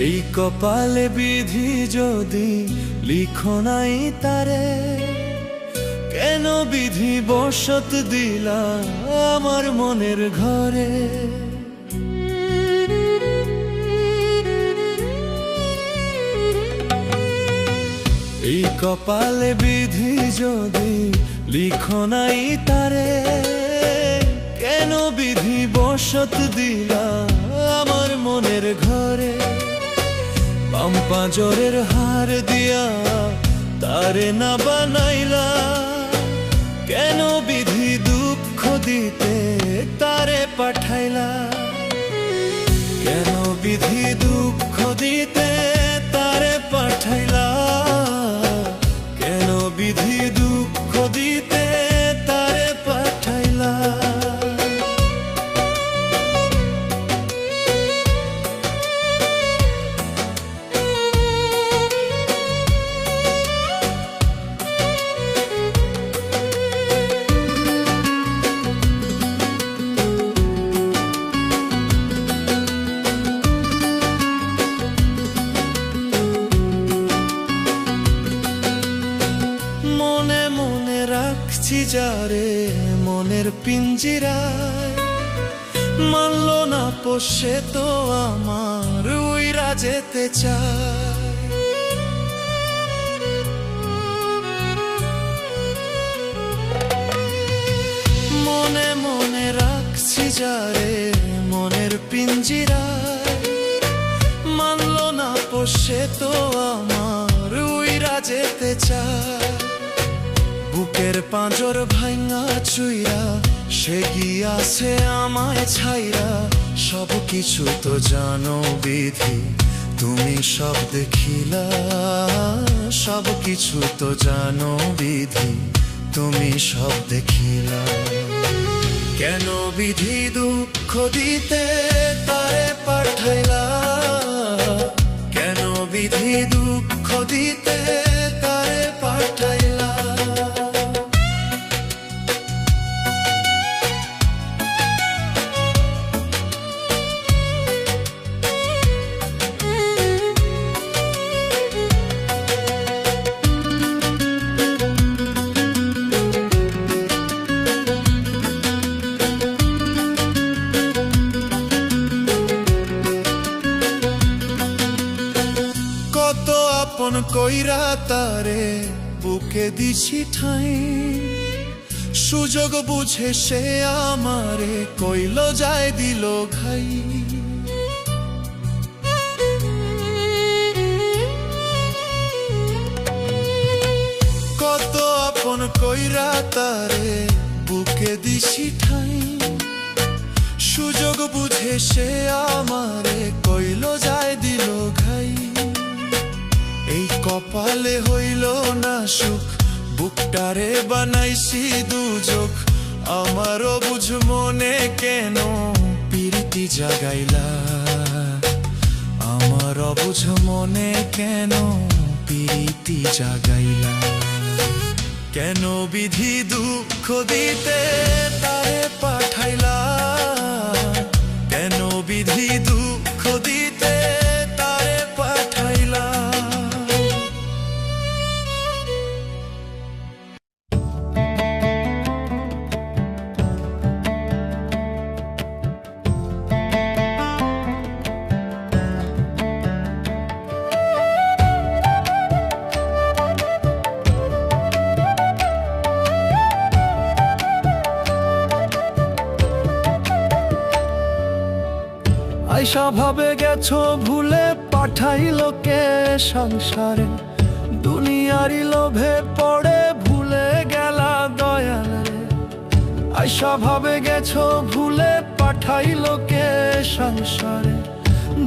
এই কপালে বিধি যদি লিখো নাই তারে, কেন বিধি বসত দিলা আমার মনের ঘরে। এই কপালে বিধি যদি লিখো নাই তারে, কেন বিধি বসত দিলা আমার মনের ঘরে। পাঁজরের হার দিয়া তারে না বানাইলা, কেন বিধি দুঃখ দিতে তারে পাঠাইলা। কেন বিধি দুঃখ দিতে তারে পাঠাইলা, কেন বিধি দুঃখ দিতে তারে পাঠাইলা। যারে মনের পিঞ্জিরায়, মানল না পোষে তো আমার উইরা যেতে চায়। মনে মনে রাখছি যারে মনের পিঞ্জিরায়, মানল না পোষে তো আমার উইরা যেতে চায়। বুকের পাঁজর ভাঙা চুইরা সে গিয়াছে আমায় ছাইরা, সব কিছু তো জানো বিধি তুমি সব দেখিলা। সব কিছু তো জানো বিধি তুমি সব দেখিলা। কেন বিধি দুঃখ দিতে তারে পাঠাইলা, কেন বিধি দুঃখ দিতে তারে পাঠাইলা। আপন কইরা তারে বুকে দিছি ঠাই, সুযোগ বুঝে সে আমারে কইল যায় দিল ঘাই। কত আপন কইরা তারে বুকে দিছি ঠাই, সুযোগ বুঝে সে আমারে কইল যায় দিল ঘাই। এই কপালে হইল না সুখ, বুকটারে বানাইছি দুজক। আমারও বুঝ মনে কেন প্রীতি জাগাইলা, আমারও বুঝ মনে কেন প্রীতি জাগাইলা। কেন বিধি দুঃখ দিতে তারে পাঠাইলা, কেন বিধি দুঃখ দিতে তারে পাঠাইলা। আইসা ভাবে গেছো ভুলে পাঠাইলো কে সংসারে, দুনিয়ারি লোভে পড়ে ভুলে গেলা দয়াল রে। আইসা ভাবে গেছো ভুলে পাঠাইলো কে সংসারে,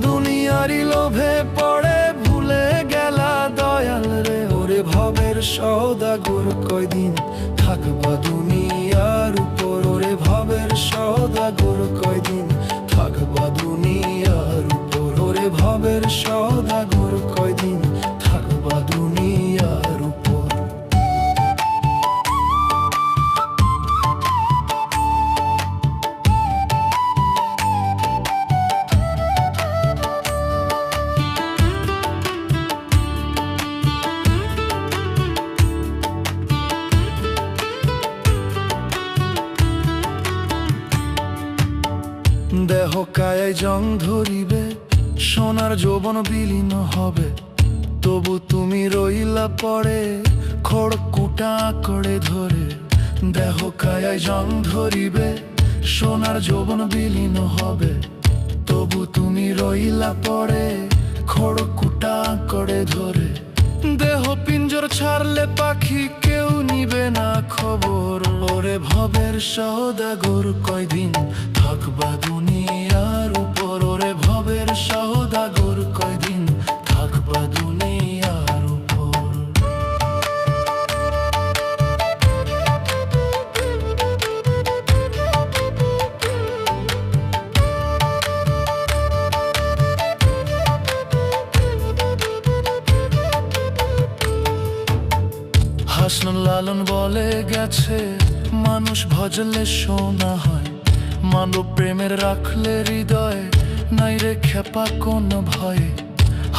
দুনিয়া দুনিয়ারই লোভে পড়ে ভুলে গেলা দয়াল রে। ওরে ভবের সওদাগর কয়দিন থাকবা দুনিয়ার উপর। ওরে ভবের সওদাগর কয়দিন থাকবা দুনিয়ার উপর। ওরে ভবের সওদাগর কয়দিন থাকবা দুনিয়ার উপর। দেহ কায় জং ধরিবে, সোনার যৌবন বিলীন হবে, তবু তুমি রইলা পড়ে খড়কুটা করে ধরে। দেহ কায় জং ধরিবে, সোনার যৌবন বিলীন হবে, তবু তুমি রইলা পড়ে খড়কুটা করে ধরে। দেহ পিঞ্জর ছাড়লে পাখি কেউ নিবে না খবর। ওরে ভবের সওদাগর কয়দিন থাকবা দুনিয়ার উপর। ওরে ভবের সওদাগর কয়দিন থাকবা দুনিয়ার উপর। হাসন লালন বলে গেছে, মানুষ ভজলে সোনা হয়, মানব প্রেমের রাখলে হৃদয় নাই রে খেপা কোন ভয়ে।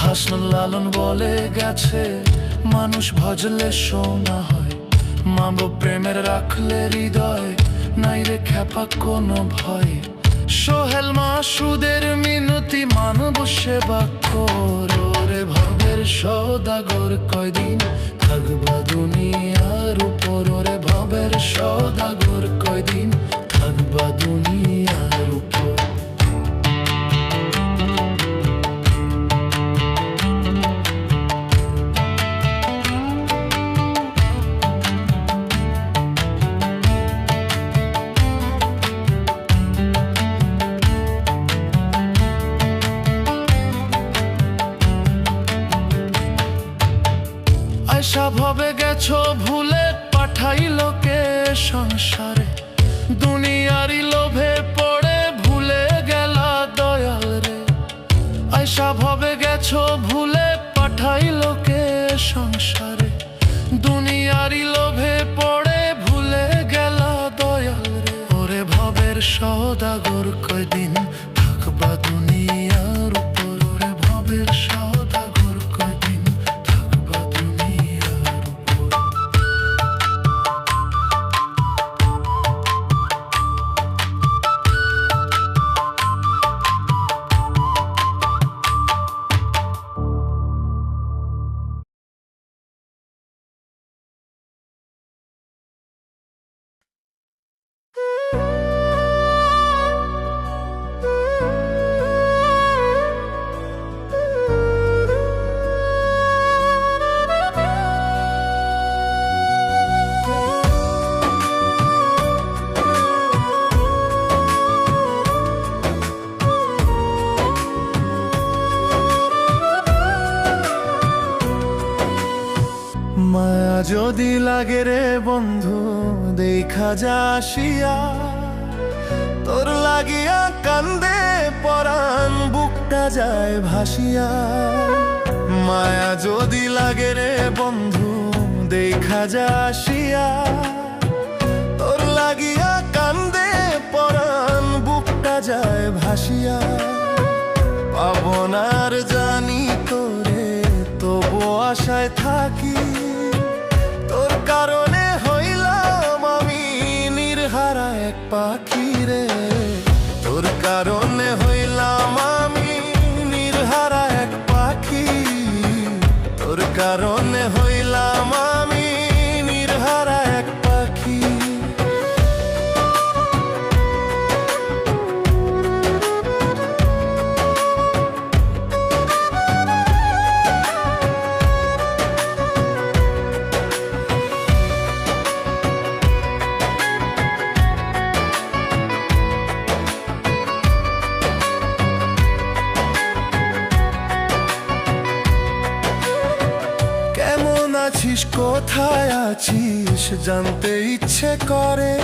হাসন লালন বলে গেছে, মানুষ ভজলে সোনা হয়, মানব প্রেমের রাখলে হৃদয় নাই রে খেপা কোন ভয়ে। সোহেল মাসুদের মিনতি মানব সেবা কর। ওরে ভবের সওদাগর কয়দিন থাকবা দুনিয়ার উপর। ওরে ভবের সওদাগর কয়দিন থাকবা দুনিয়ার উপর। আয়সা ভবে গেছো ভুলে পাঠাইলো কে সংসারে। দুনিয়ারই লোভে পড়ে ভুলে গেলা দয়াল রে। আয়সা ভবে গেছো ভুলে পাঠাইলো কে সংসারে। দুনিয়ারই লোভে পড়ে ভুলে গেলা দয়াল রে। ওরে ভবের সওদাগর কয়দিন থাকবা দুনিয়ার উপর। ওরে ভবের সওদাগর কয়দিন থাকবা দুনিয়ার উপর। মায়া যদি লাগে রে বন্ধু দেখা যাসিয়া, তোর লাগিয়া কান্দে পরাণ বুকটা যায় ভাসিয়া। মায়া যদি লাগে রে বন্ধু দেখা যাসিয়া, তোর লাগিয়া কান্দে পরাণ বুকটা যায় ভাসিয়া। পাবনার জানি তোরে তবু আশায় থাকি, তোর কারণে হইলাম আমি নির্হারা এক পাখি রে। তোর কারণে হইলাম আমি নির্হারা এক পাখি। তোর কারণে হইলাম আমি নির্হারা এক পাখি। আছিস কোথায় আছিস জানতে ইচ্ছে করে,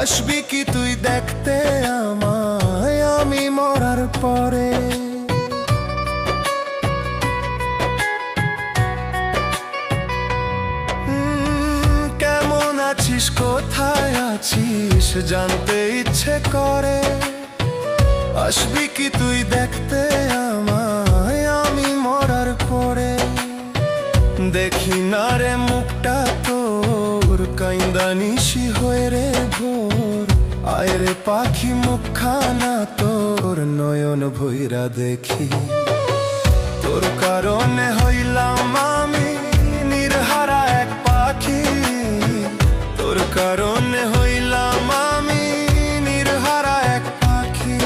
আসবি কি তুই দেখতে আমায় আমি মরার পরে। কেমন আছিস কোথায় আছিস জানতে ইচ্ছে করে, আসবি কি তুই দেখতে আমায় আমি মরার পরে। দেখি না রে মুখটা তোর কাইন্দা নিশি হয়ে রে ভোর, আয় রে পাখি মুখখানা তোর নয়ন ভৈরা দেখি। তোর কারণে হইলাম আমি নির্হারা এক পাখি, তোর কারণে হইলাম আমি নির্হারা এক পাখি।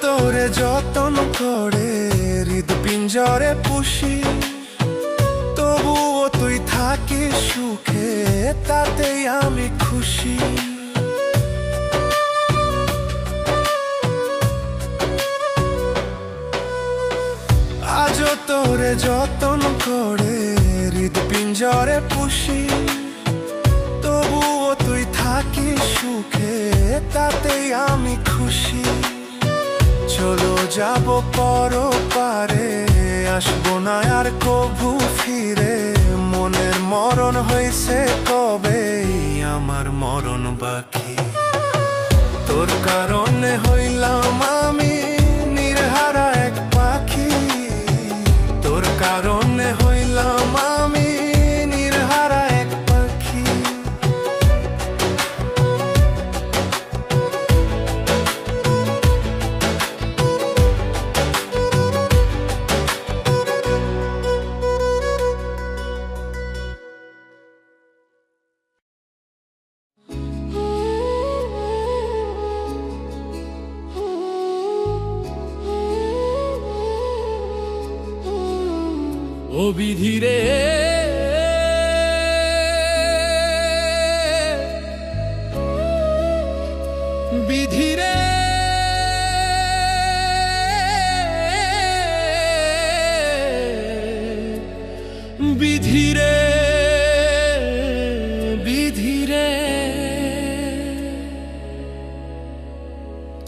তোরে যতন করে হৃদপিঞ্জরে পুষি, তবুও তুই থাকিস সুখে তাতেই আমি খুশি। আজও তোরে যতন করে হৃদপিঞ্জরে পুষি, তবুও তুই থাকিস সুখে তাতেই আমি খুশি। চলো যাব পরপারে, আসবো না আর কভু ফিরে, মনের মরণ হয়েছে কবে আমার মরণ বাকি। তোর কারণে হইলাম আমি নির্হারা এক পাখি, তোর কারণে হইলাম আমি নির্হারা এক পাখি। ও বিধিরে বিধিরে বিধিরে বিধিরে,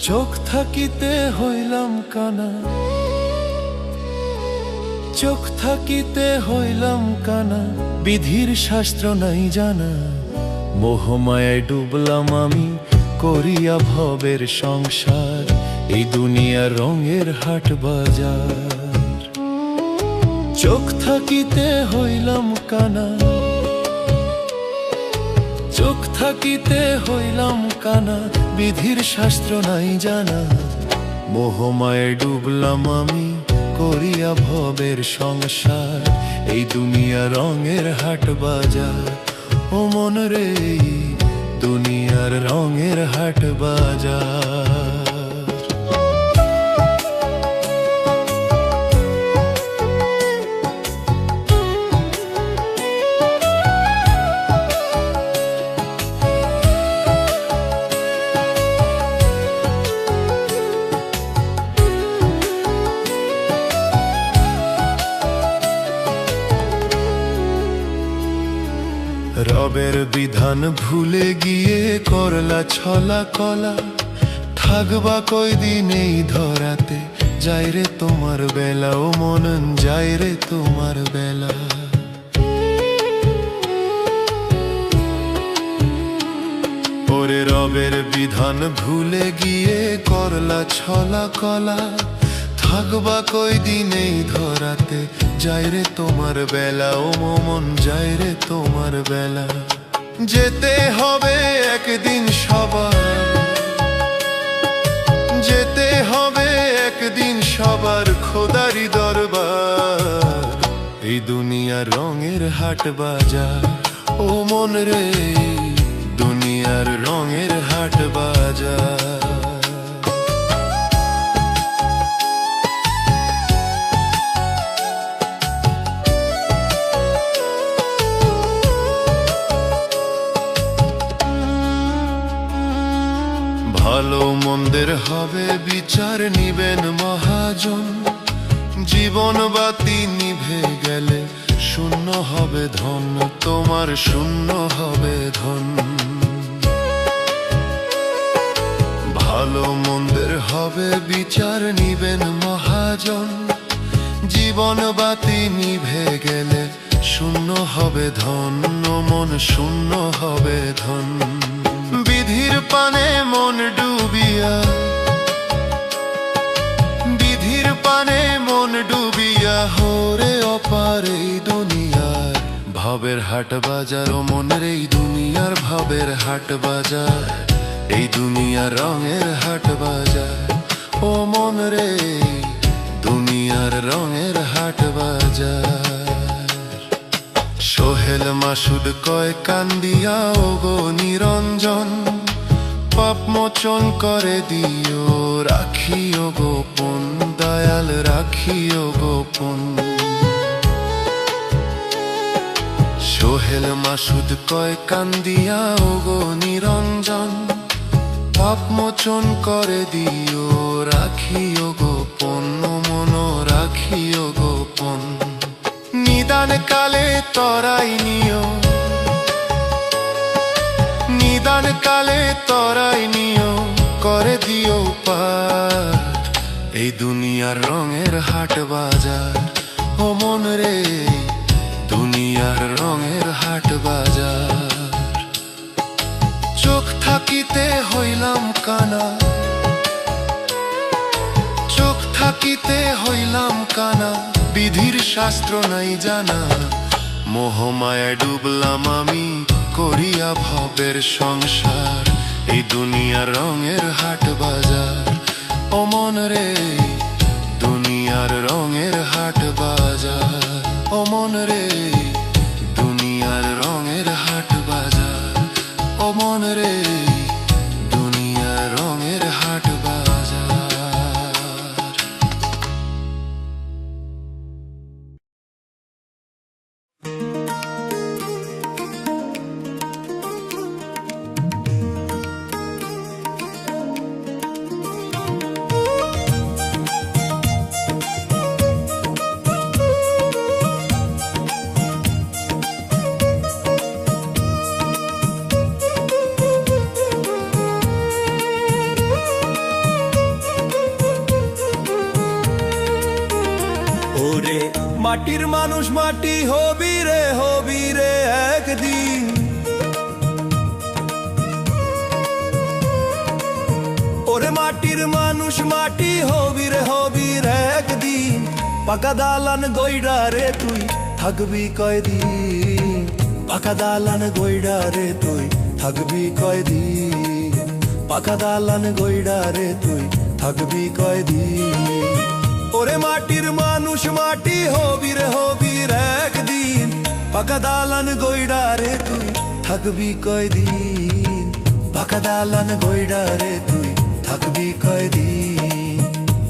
চোখ থাকিতে হইলাম কানা, চোখ থাকিতে হইলাম কানা, বিধির শাস্ত্র নাই জানা। মোহমায়ায় ডুবলাম আমি করিয়া ভবের সংসার, এই দুনিয়া রঙের হাট বাজার। চোখ থাকিতে হইলাম কানা, চোখ থাকিতে হইলাম কানা, বিধির শাস্ত্র নাই জানা। মোহমায়ায় ডুবলাম আমি করিয়া ভবের সংসার, এই দুনিয়া রঙের হাট বাজার। ও মন রে দুনিয়ার রঙের হাট বাজার। রবের বিধান ভুলে গিয়ে করলা ছলা কলা, থাকবা কয়দিন এই ধরাতে, যাই রে তোমার বেলা ও মনন যাই রে তোমার বেলা। ওরে রবের বিধান ভুলে গিয়ে করলা ছলা কলা, থাকবা কয়দিন এই ধরাতে, যাই রে তোমার বেলা ও মন যাই রে তোমার বেলা। যেতে হবে একদিন সবার, যেতে হবে একদিন সবার খোদারি দরবার, এই দুনিয়া রঙের হাট বাজার। ও মন রে দুনিয়া দুনিয়ার রঙের হাট বাজার। ভালো মন্দের হবে বিচার নিবেন মহাজন, জীবন বাতি নিভে গেলে শূন্য হবে ধন, তোমার শূন্য হবে ধন। ভালো মন্দের হবে বিচার নিবেন মহাজন, জীবন বাতি নিভে গেলে শূন্য হবে ধন, মন শূন্য হবে ধন। বিধির পানে মন ডুবিয়া, বিধির পানে মন ডুবিয়া হোরে অপার এই দুনিয়ার ভাবের হাট বাজার। ও মনের এই দুনিয়ার ভাবের হাট বাজার, এই দুনিয়ার রঙের হাট বাজার। ও মন রে দুনিয়ার রঙের হাট বাজার। সোহেল মাসুদ কয় কান্দিয়া ও গো নিরঞ্জন, পাপ মোচন করে দিও রাখিও গোপন, দয়াল রাখিও গোপন। সোহেল মাসুদ কয় কান্দিয়া ও গো নিরঞ্জন, পাপ মোচন করে দিও রাখিও গোপন, মন রাখিও গোপন। নিদান কালে তরাই নিও, নিদান কালে তরাই নিও করে দিও পার এই দুনিয়ার রঙের হাট বাজার। ও মন রে দুনিয়ার রঙের হাট বাজার। চোখ থাকিতে হইলাম কানা, চোখ থাকিতে হইলাম কানা, বিধির শাস্ত্র নাই জানা। মোহমায় ডুবলাম আমি করিয়া ভবের সংসার, এই দুনিয়ার রঙের হাট বাজার। ও মন রে দুনিয়ার রঙের হাট বাজার। ও মন রে দুনিয়ার রঙের হাট বাজার। ও মন রে দুনিয়ার রঙের হাট বাজার। ওরে মাটির মানুষ মাটি হবি রে একদিন। ওরে মাটির মানুষ মাটি হবি রে একদিন। পাকা দালান গইড়া রে তুই থাকবি কয়দিন, পাকা দালান গইড়া রে তুই থাকবি কয়দিন, পাকা দালান গইড়া রে তুই থাকবি কয়দিন। ওরে মাটির মানুষ মাটি হবি রে একদিন। পাকা দালান গইড়া রে তুই থাকবি কয়দিন, পাকা দালান গইড়া রে তুই থাকবি কয়দিন,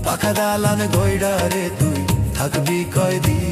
পাকা দালান গইড়া রে তুই থাকবি কয়দিন।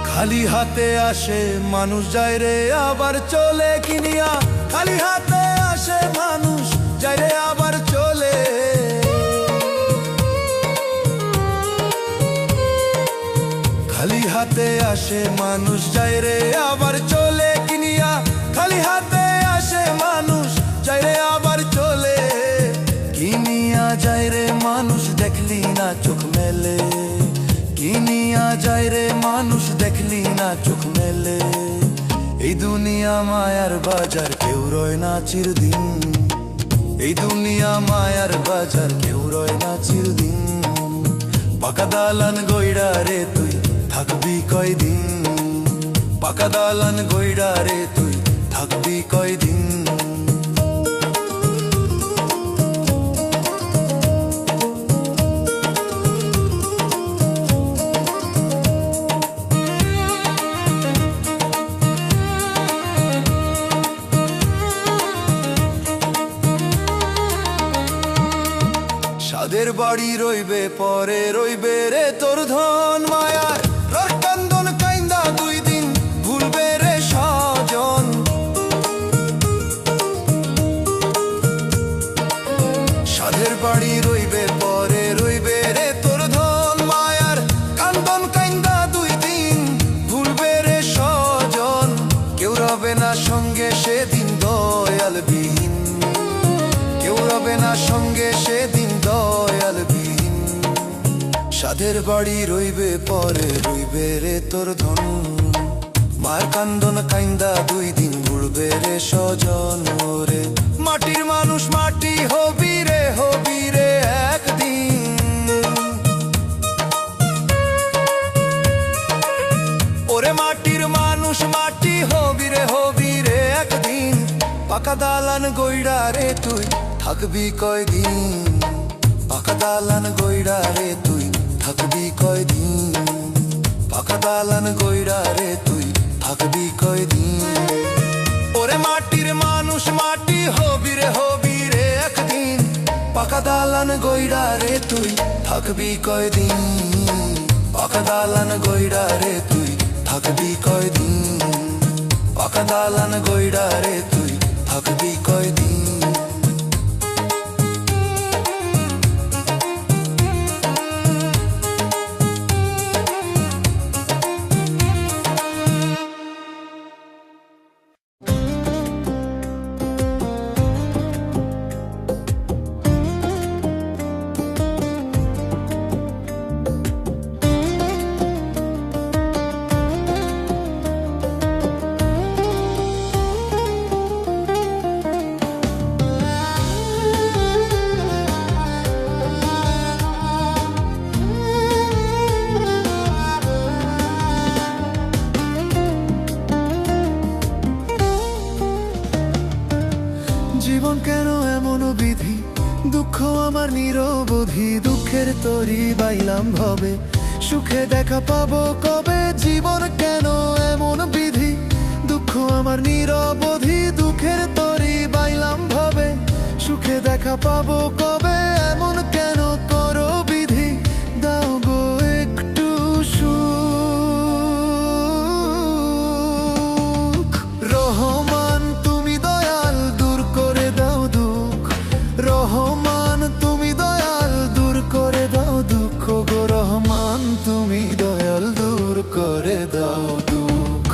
খালি হাতে আসে মানুষ যায় রে আবার চলে কিনিয়া, খালি হাতে আসে মানুষ যায় রে আবার চলে। খালি হাতে আসে মানুষ যায় রে আবার চলে কিনিয়া, খালি হাতে আসে মানুষ যায় রে আবার চলে। কিনিয়া যায় রে মানুষ দেখলি না চোখ মেলে, কিনিয়া যায় রে মানুষ দেখলি না চোখ মেলে। এই দুনিয়া মায়ার বাজার কেউ রয় না চিরদিন, এই দুনিয়া মায়ার বাজার, কেউ রয় না চিরদিন। পাকা দালান গইড়া রে তুই থাকবি কয়দিন, পাকা দালান গইড়া রে তুই থাকবি কয়দিন। সাদের বাড়ি রইবে পরে, রইবে রে তোর ধন মায়ার রর কান্দন কাইন্দা দুই দিন ভুলবে রে স্বজন। সাদের বাড়ি রইবে পরে, রইবে রে তোর ধন মায়ার কান্দন কাইন্দা দুই দিন ভুলবে রে স্বজন। কেউ রবে না সঙ্গে সেদিন দয়ালবিহীন, কেউ রবে না সঙ্গে সেদিন দয়ালবিহীন। সাধের বাড়ি রইবে পরে, রইবে রে তোর ধন মায়ের কান্দন কাইন্দা দুই দিন ভুলবে রে স্বজন। রে মাটির মানুষ মাটি হবি রে, হবি রে একদিন। ওরে মাটির মানুষ মাটি হবি রে, হবি রে একদিন। পাকা দালান গইড়া রে তুই থাকবি কয়দিন, পাকা দালান গইড়া রে তুই থাকবি কয়দিন, পাকা দালান গইড়া রে তুই থাকবি কয়দিন। ওরে মাটির মানুষ মাটি হবি রে, হবি রে একদিন। পাকা দালান গইড়া রে তুই থাকবি কয়দিন, পাকা দালান গইড়া রে তুই থাকবি কয়দিন, পাকা দালান গইড়া রে তুই থাকবি কয়দিন। জীবন কেন এমন বিধি, দুঃখ আমার নিরবধি। দুঃখের তরি বাইলাম ভবে, সুখে দেখা পাবো কবে। জীবন কেন এমন বিধি, দুঃখ আমার নিরবধি। দুঃখের তরি বাইলাম ভবে, সুখে দেখা পাবো কবে। এমন কেন করো বিধি, দাও গো একটু সুখ। রহমান তুমি দয়াল দূর করে দাও দুঃখ, রহমান তুমি দয়াল দূর করে দাও দুঃখ গো। রহমান তুমি দয়াল দূর করে দাও দুঃখ।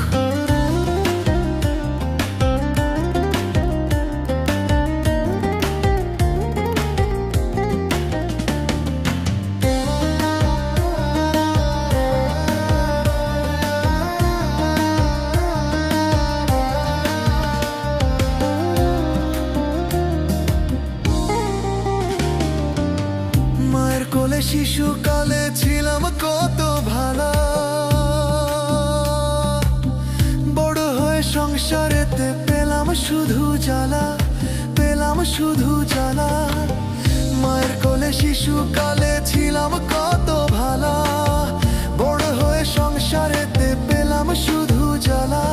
মায়ের কোলে শিশুকালে ছিলাম কত ভালা, বড় হয়ে সংসারেতে পেলাম শুধু জ্বালা, পেলাম শুধু জ্বালা। মায়ের কোলে শিশুকালে ছিলাম কত ভালা, বড় হয়ে সংসারেতে পেলাম শুধু জ্বালা।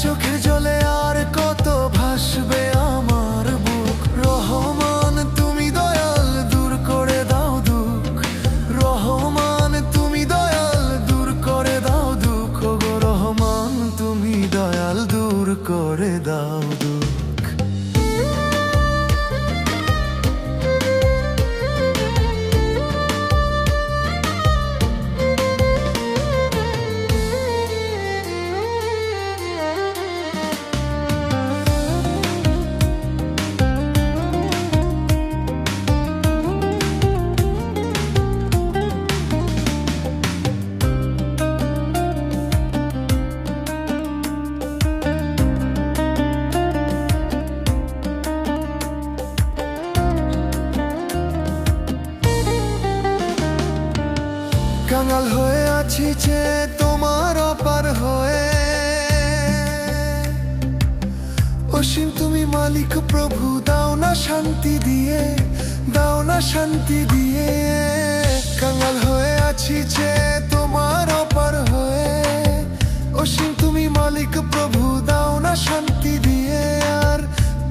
চোখে জলে আর কত ভাসবে আমার বুক। রহমান তুমি দয়াল দূর করে দাও দুঃখ, রহমান তুমি দয়াল দূর করে দাও দুঃখ গো। রহমান তুমি দয়াল দূর করে দাও দুঃখ। অসীম তুমি মালিক প্রভু, দাও না শান্তি দিয়ে, দাও না শান্তি দিয়ে। কাঙাল হয়ে আছি যে তোমার অপার হয়ে, অসীম তুমি মালিক প্রভু, দাও না শান্তি দিয়ে। আর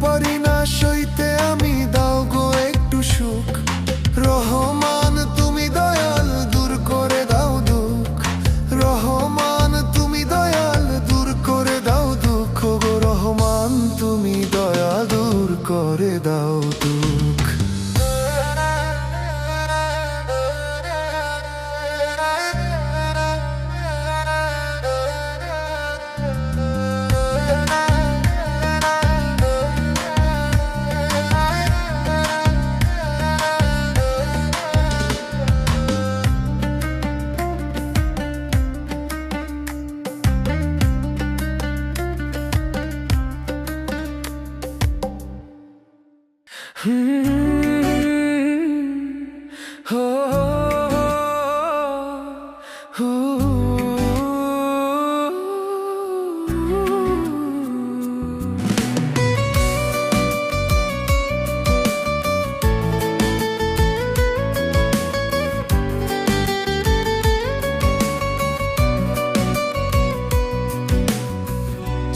পারি না সইতে আমি, দাও গো একটু সুখ। রহমান তুমি দয়াল, দূর করে দাও দুঃখ। রহমান তুমি দয়াল, দূর করে দাও দুঃখ গো। রহমান তুমি দয়া, দূর করে দাও দুঃখ।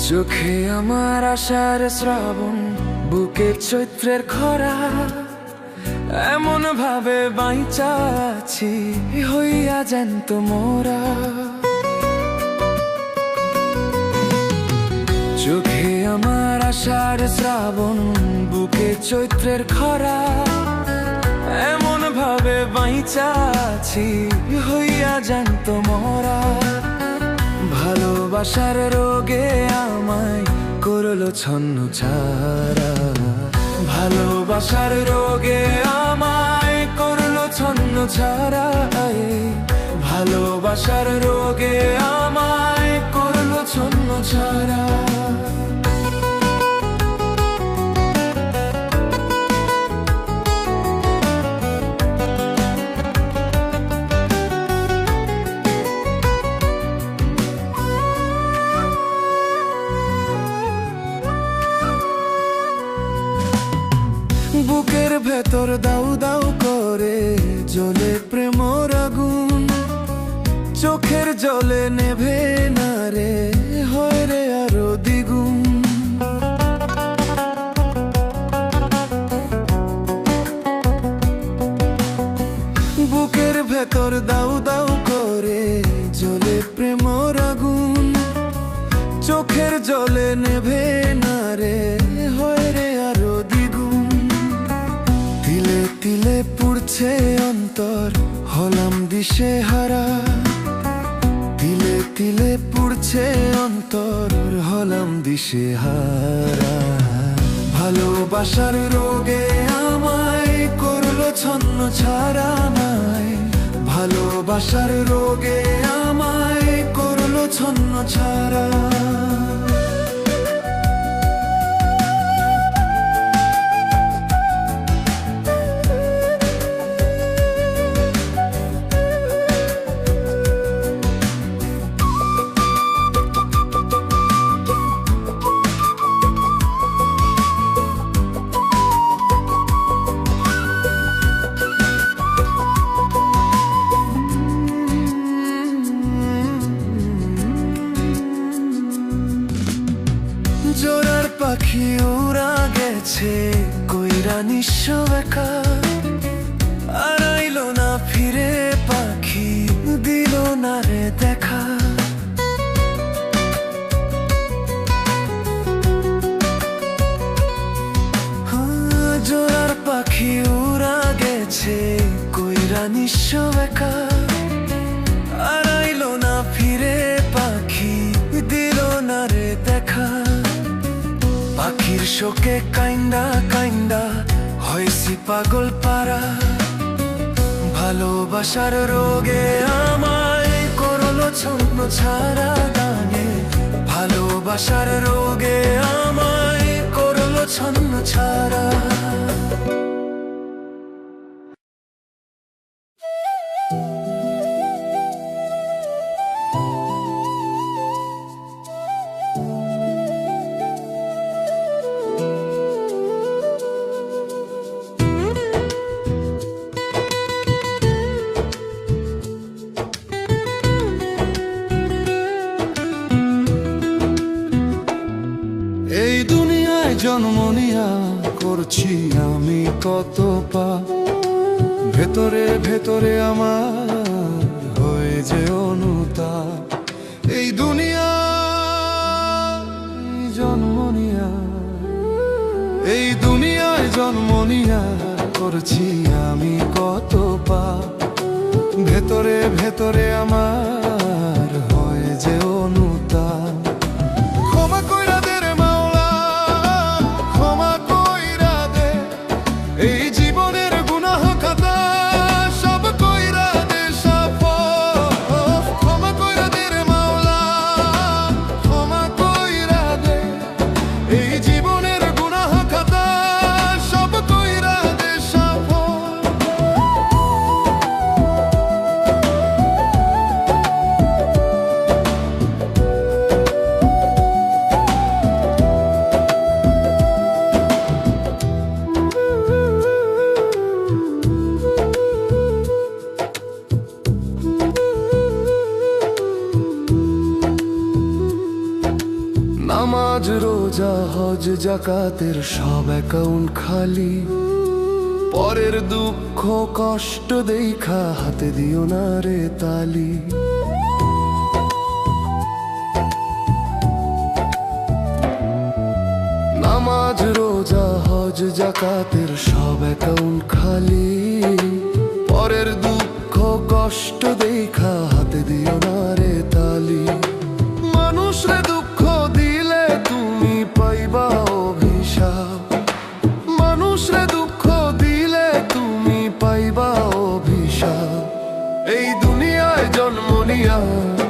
চোখে আমার আশার শ্রাবণ, বুকে চৈত্রের খরা। এমন ভাবে বাইচা আছি, হইয়া জ্যান্ত মোরা। চোখে আমার আশার শ্রাবণ, বুকে চৈত্রের খরা। এমন ভাবে বাইচা আছি, হইয়া জ্যান্ত মোরা। ভালোবাসার রোগে আমায় করলো ছন্ন ছাড়া। ভালোবাসার রোগে আমায় করলো ছন্ন ছাড়া। ভালোবাসার রোগে আমায় করলো ছন্ন ছাড়া। বুকের ভেতর দাউ দাউ করে জ্বলে প্রেমর আগুন। চোখের জলে নেভে না রে, হয় রে আরো দ্বিগুণ। বুকের ভেতর দাউ দাউ করে জ্বলে প্রেমর আগুন। চোখের জলে নেভে না রে, হয় রে আরো দ্বিগুণ। তিলে তিলে পুড়ছে অন্তর, হলাম দিশে হারা। তিলে তিলে পুড়ছে অন্তর, হলাম দিশে হারা। ভালোবাসার রোগে আমায় করলো ছন্ন ছাড়া নাই। ভালোবাসার রোগে আমায় করলো ছন্ন ছাড়া। জোড়ার পাখি উড়া গেছে কইরা নিঃস্ব একা। আড়াইলো না ফিরে পাখি, দিল না রে দেখা। জোড়ার পাখি উড়া গেছে কইরা নিঃস্ব একা। আড়াইলো না ফিরে পাখি, দিল না রে দেখা। পাখির শোকে কাইন্দা কাইন্দা হয়েছি পাগল পারা। ভালোবাসার রোগে আমায় করলো ছন্ন ছাড়া গানে। ভালোবাসার রোগে আমায় করলো ছন্ন ছাড়া। এই দুনিয়ায় জন্ম নিয়া করছি আমি কত পাপ, ভেতরে ভেতরে আমার হয়ে যে অনুতাপ। এই দুনিয়ায় জন্ম নিয়া, এই দুনিয়ায় জন্ম নিয়া করছি আমি কত পাপ, ভেতরে ভেতরে আমার হয় যে অনুতাপ। ক্ষমা কইরা দে রে মাওলা, ক্ষমা কইরা দে, এই জীবনের গুনাহ খাতা সব কইরা দে সাফ। ক্ষমা কইরা দে রে মাওলা, ক্ষমা কইরা দে, এই জীবনের গুনাহ খাতা সব কইরা দে সাফ। নামাজ রোজা হজ জাকাতের সব অ্যাকাউন্ট খালি, পরের দুঃখ কষ্ট দেখা হাতে দিও না রে তালি। নামাজ রোজা হজ জাকাতের সব অ্যাকাউন্ট খালি, পরের দুঃখ কষ্ট দেখা হাতে দিও না রে তালি। মানুষ রে দুঃখ দিলে তুমি পাইবা অভিশাপ, মানুষ রে দুঃখ দিলে তুমি পাইবা অভিশাপ। এই দুনিয়ায় জন্ম নিয়া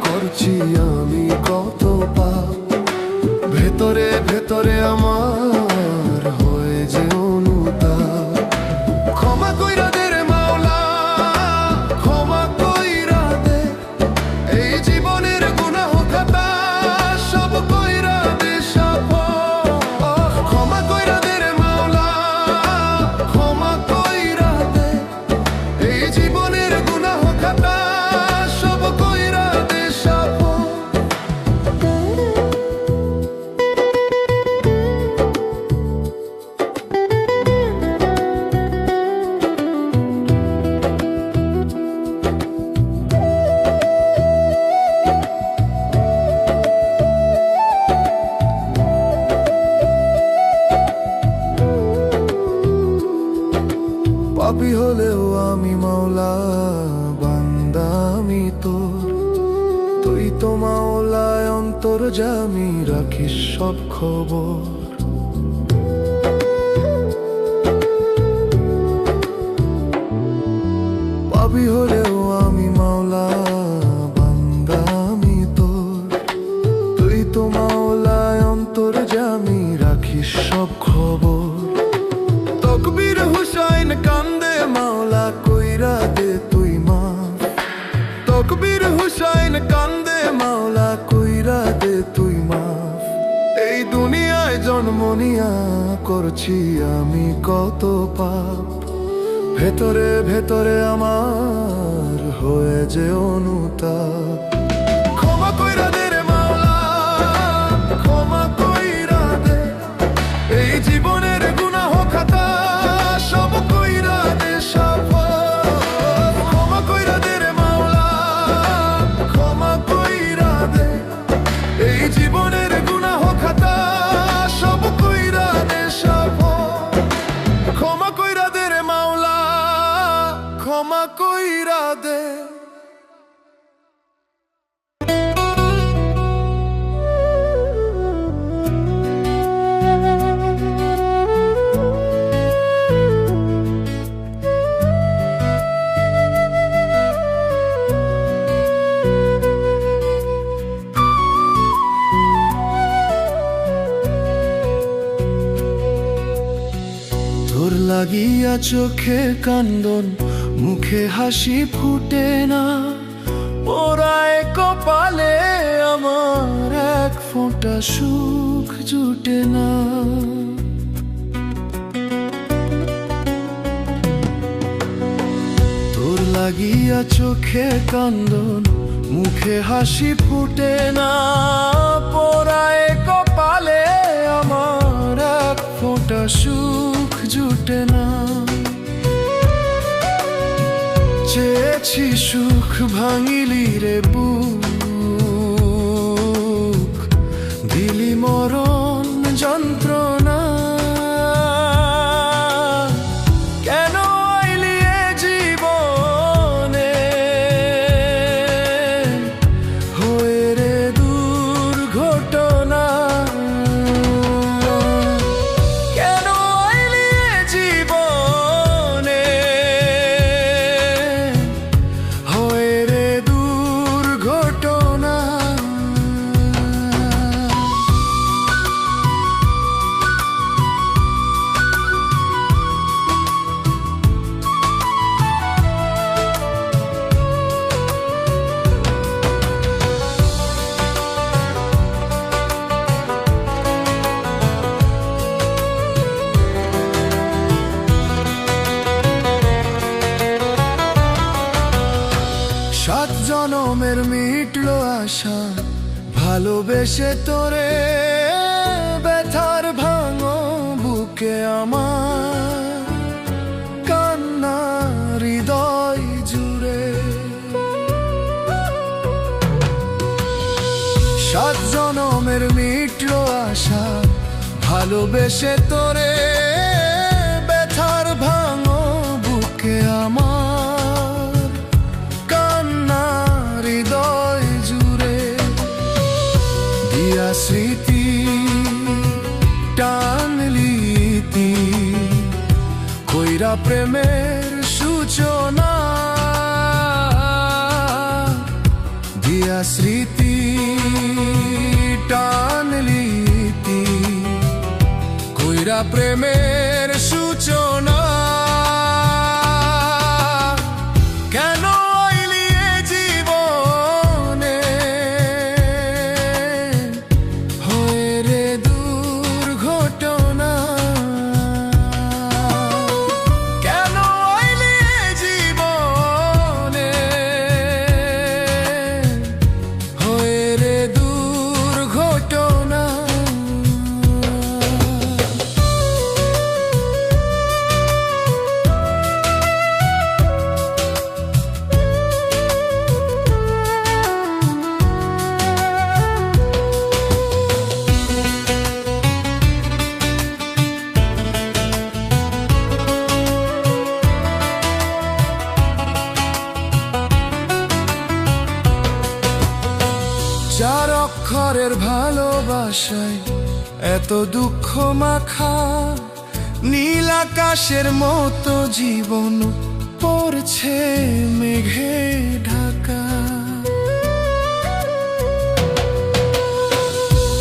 করছি আমি কত পাপ, ভেতরে ভেতরে আমার হয়ে যে অনুতাপ। ক্ষমা কইরা দে রে মাওলা, ক্ষমা কইরা দে, এই জীবনের গুনাহ খাতা সব কইরা দে সাফ। ক্ষমা কইরা দে রে মাওলা, ক্ষমা কইরা দে, এই জীবনের গুনাহ খাতা সব কইরা দে সাফ। পাপী হলেও আমি মাওলা, বান্দা আমি তোর, তুই তো মাওলায় অন্তর্যামী, রাখিস সব খবর। পাপী হলেও আমি মাওলা, বান্দা আমি তোর, তুই তো মাওলায় অন্তর্যামী, রাখিস সব খবর। তকবীর হুসাইন কান্দে মাওলা, কইরা দে তুই মাফ। তকবীর হুসাইন কান্দে মাওলা, কইরা দে তুই মাফ। এই দুনিয়ায় জন্ম নিয়া করছি আমি কত পাপ, ভেতরে ভেতরে আমার হয়ে যে অনুতাপ। ক্ষমা কইরা দে রে মাওলা, ক্ষমা কইরা দে, এই জীবনের গুনাহ খাতা সব কইরা দে সাফ। ক্ষমা কইরা দে রে মাওলা, ক্ষমা কইরা দে, এই জীবনের গুনাহ খাতা সব কইরা দে সাফ। ক্ষমা কইরা দে রে মাওলা, ক্ষমা কইরা দে। তোর লাগিয়া চোখে কান্দন, মুখে হাসি ফুটে না, পোড়ায় কপালে আমার এক ফোঁটা সুখ জুটে না। তোর লাগিয়া চোখে কান্দন, মুখে হাসি ফুটে না, পোড়ায় কপালে আমার সুখ জুটে না। চেয়েছি সুখ ভাঙিলি রে বুক, দিলি মরণ যন্ত্রণা। কেন আইলি এ জীবনে হয়ে রে দুর্ঘটনা। কেন আইলি এ জীবনে হয়ে রে দুর্ঘটনা। সাত জনমের মিটলো আশা, ভালোবেসে তোরে ব্যথার ভাঙো বুকে আমার, কান্না হৃদয় জুড়ে। সাত জনমের মিটলো আশা, ভালোবেসে তোরে ব্যথার ভাঙো বুকে আমার, কান্না হৃদয় জুড়ে। দিয়া স্মৃতি টানলি ইতি, কইরা প্রেমের সূচনা। দিয়া স্মৃতি টানলি ইতি, কইরা প্রেমের সূচনা। কেন আইলি এ জীবনে হয়ে রে দুর্ঘটনা। কেন আইলি এ জীবনে হয়ে রে দুর্ঘটনা। চার অক্ষরের ভালোবাসায় এত দুঃখ মাখা, নীল আকাশের মতো জীবন পড়ছে মেঘে ঢাকা।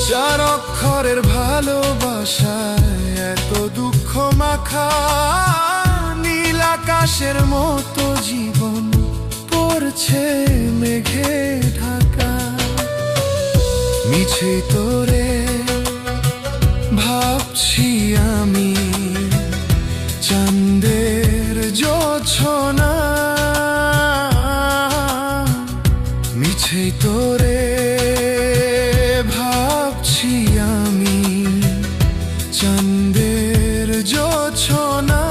চার অক্ষরের ভালোবাসায় এত দুঃখ মাখা, নীল আকাশের মতো জীবন পড়ছে মেঘে ঢাকা। মিছে তোরে ভাবছি আমি চাঁদের জোছনা। মিছে তোরে ভাবছি আমি চাঁদের জোছনা।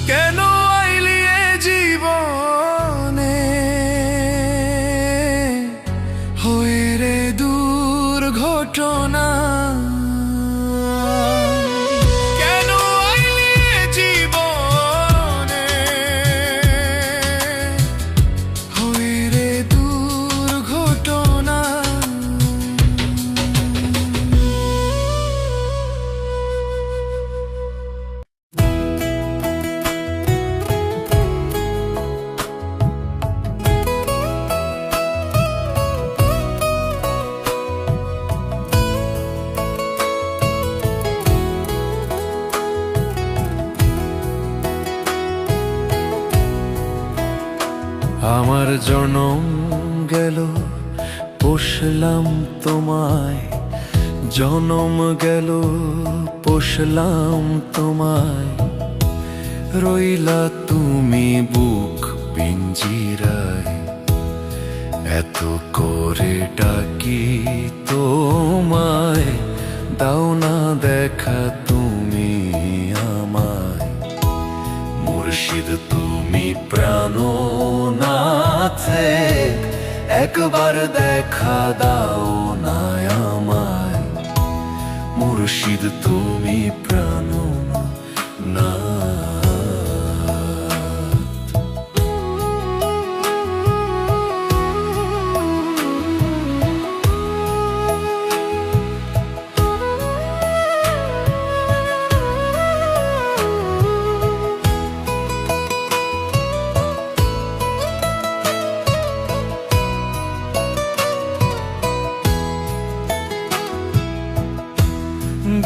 কেন আইলি এ জীবনে হয়ে রে দুর্ঘটনা। কেন আইলি এ জীবনে হয়ে রে দুর্ঘটনা। আমার জনম গেল পোষলাম তোমায়, জনম গেল পোষলাম তোমায়। রইলা তুমি বুক পিঞ্জিরায়, এত করে ডাকি তোমায়। দাও থেক একবার দেখা দাও না আমায়, মুর্শিদ তুমি প্রাণনাথ।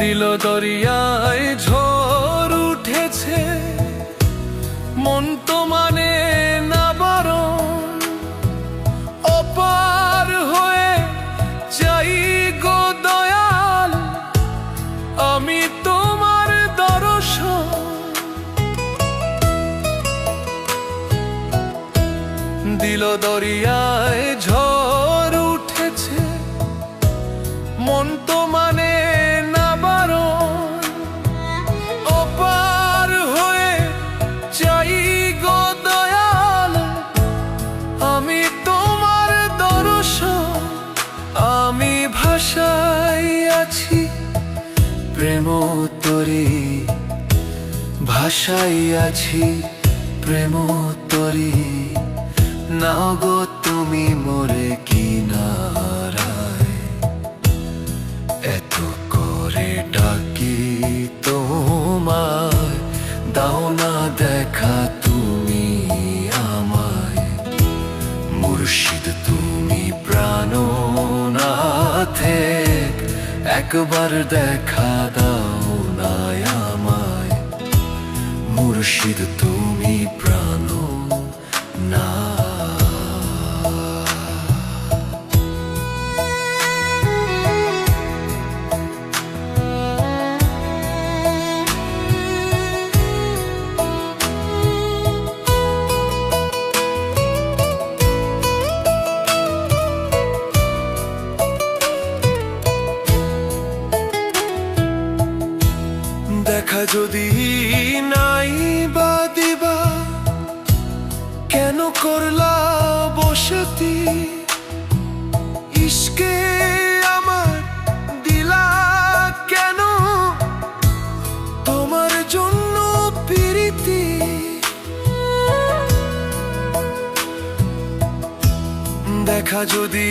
দিল দরিয়ায় ঝড় উঠেছে, মন তো মানে না বারণ, অপার হয়ে যাই গো দয়াল, আমি তোমার দর্শন। দিল দরিয়ায় ঝড় উঠেছে, মন তো মানে প্রেম তরি, ভাষাই আছি প্রেম তরি, নাও গো তুমি মোরে কিনারায়। এত করে ডাকি তোমায়, দাও না দেখা তুমি আমায়, মুর্শিদ তুমি প্রাণনাথে একবার দেখা দাও না আমায়, মুর্শিদ তুমি প্রাণনাথ। দেখা যদি নাই বা দিবা, কেন করলা বসতি, ইশকে আমার দিলা কেন, তোমার জন্য প্রীতি। দেখা যদি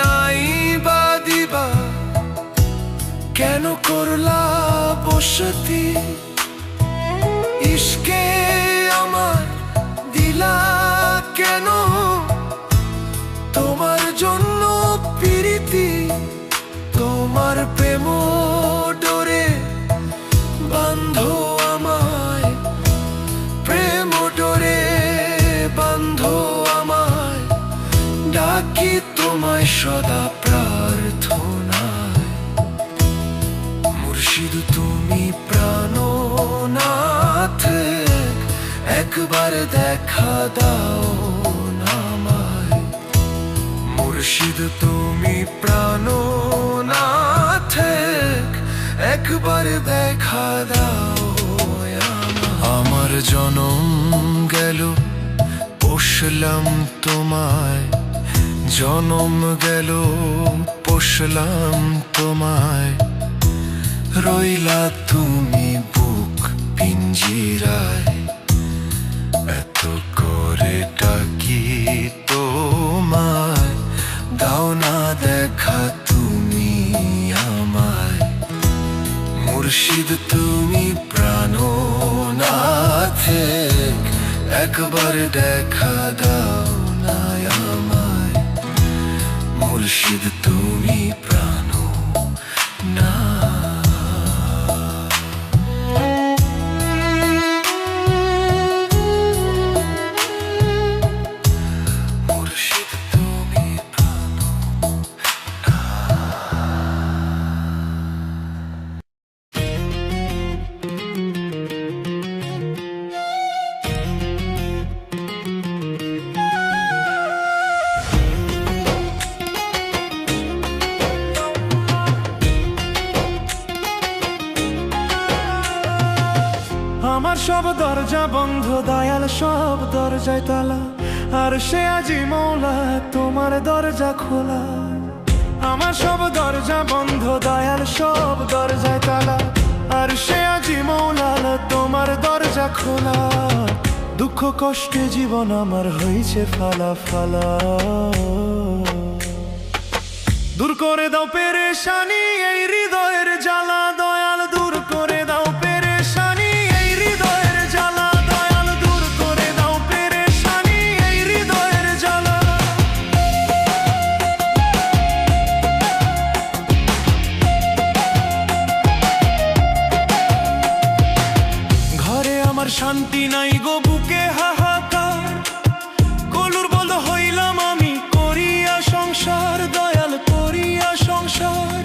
নাই বা দিবা, কেন করলা বসতি, ইশকে আমার দিলা কেন, তোমার জন্য প্রীতি। তোমার প্রেম ডোরে বান্ধো আমায়, প্রেম ডোরে বান্ধো আমায়, ডাকি তোমায় সদা প্রার্থনায়, মুর্শিদ তুমি প্রাণনাথ একবার দেখা দাও না আমায়, মুর্শিদ তুমি প্রাণনাথ একবার দেখা দাও আমায়। আমার জনম গেল পোষলাম তোমায়, জনম গেল পোষলাম তোমায়, রইলা তুমি বুক পিঞ্জিরায়। এত করে ডাকি তোমায়, দাও না দেখা তুমি আমায়, মুর্শিদ তুমি প্রাণনাথ একবার দেখা দাও না আমায়, মুর্শিদ তুমি প্রাণনাথ। আমার সব দরজা বন্ধ দয়াল, সব দরজায় তালা, আর সে আজি মৌলা তোমার দরজা খোলা। আমার সব দরজা বন্ধ দয়াল, সব দরজায় তালা। আর সে আজি মৌলা তোমার দরজা খোলা। দুঃখ কষ্টে জীবন আমার হয়েছে ফালা ফালা। দূর করে দাও পেরেশানি এই হৃদয়ের জ্বালা দয়াল, দূর করে দাও পেরেশানি এই হৃদয়ের জ্বালা দয়াল, দূর করে দাও পেরেশানি এই হৃদয়ের জ্বালা। ঘরে আমার শান্তি নাই গো, বুকে হাহাকার। কলুর বল হইলাম আমি, করিয়া সংসার দয়াল করিয়া সংসার।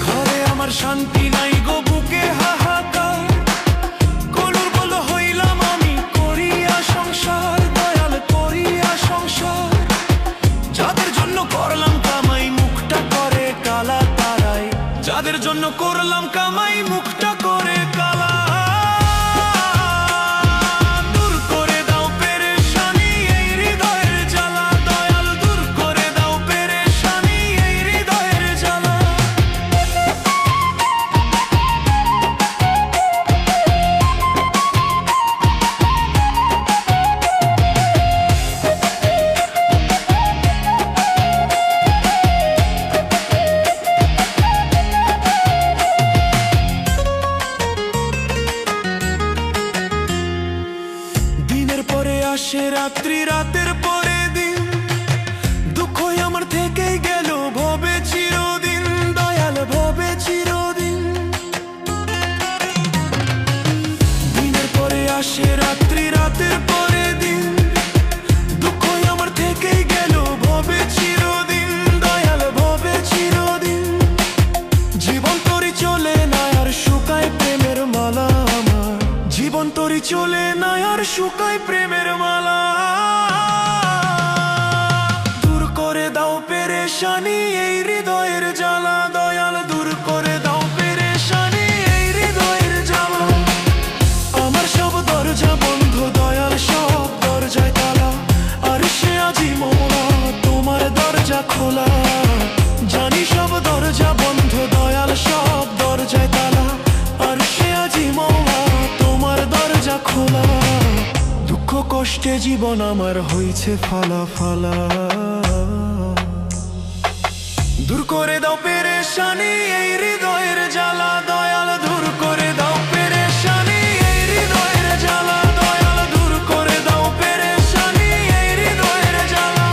ঘরে আমার শান্তি নাই গো, বুকে হাহাকার। কলুর বল হইলাম আমি, করিয়া সংসার দয়াল করিয়া সংসার। যাদের জন্য করলাম কামাই মুখটা করে কালা তারাই, যাদের জন্য করলাম কামাই মুখটা করে কালা। দূর করে দাও পেরেশানি এই হৃদয়ের জ্বালা দয়াল, দূর করে দাও পেরেশানি এই হৃদয়ের জ্বালা। দিনের পরে আসে রাত্রি, রাতের পরে দিন। দুঃখই আমার থেকেই গেল ভবে চিরদিন দয়াল, ভবে চিরদিন। দিনের পরে আসে রাত্রি, রাতের পরে দিন। দুঃখই আমার থেকেই গেল ভবে চিরদিন দয়াল, ভবে চিরদিন। জীবন তরি চলে না আর শুকায় প্রেমের মালা আমার, জীবন তরি চলে না আর শুকায় প্রেমের মালা। দূর করে দাও পেরেশানি এই হৃদয়ের জ্বালা দয়াল, দূর করে দাও পেরেশানি এই হৃদয়ের জ্বালা। আমার সব দরজা বন্ধ দয়াল, সব দরজায় তালা। আর সে আজি মৌলা তোমার দরজা খোলা। জানি সব দরজা বন্ধ দয়াল, সব দরজায় তালা। আর সে আজি মৌলা তোমার দরজা খোলা। দুঃখ কষ্টে জীবন আমার হয়েছে ফালা ফালা। দূর করে দাও পেরেশানি এই হৃদয়ের জ্বালা দয়াল, দূর করে দাও পেরেশানি এই হৃদয়ের জ্বালা দয়াল, দূর করে দাও পেরেশানি এই হৃদয়ের জ্বালা।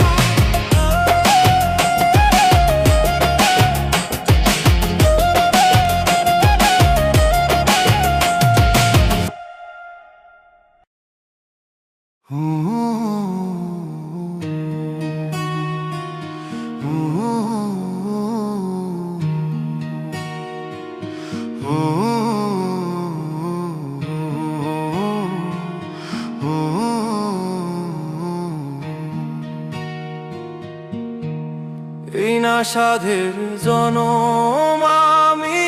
এই না সাধের জনম আমি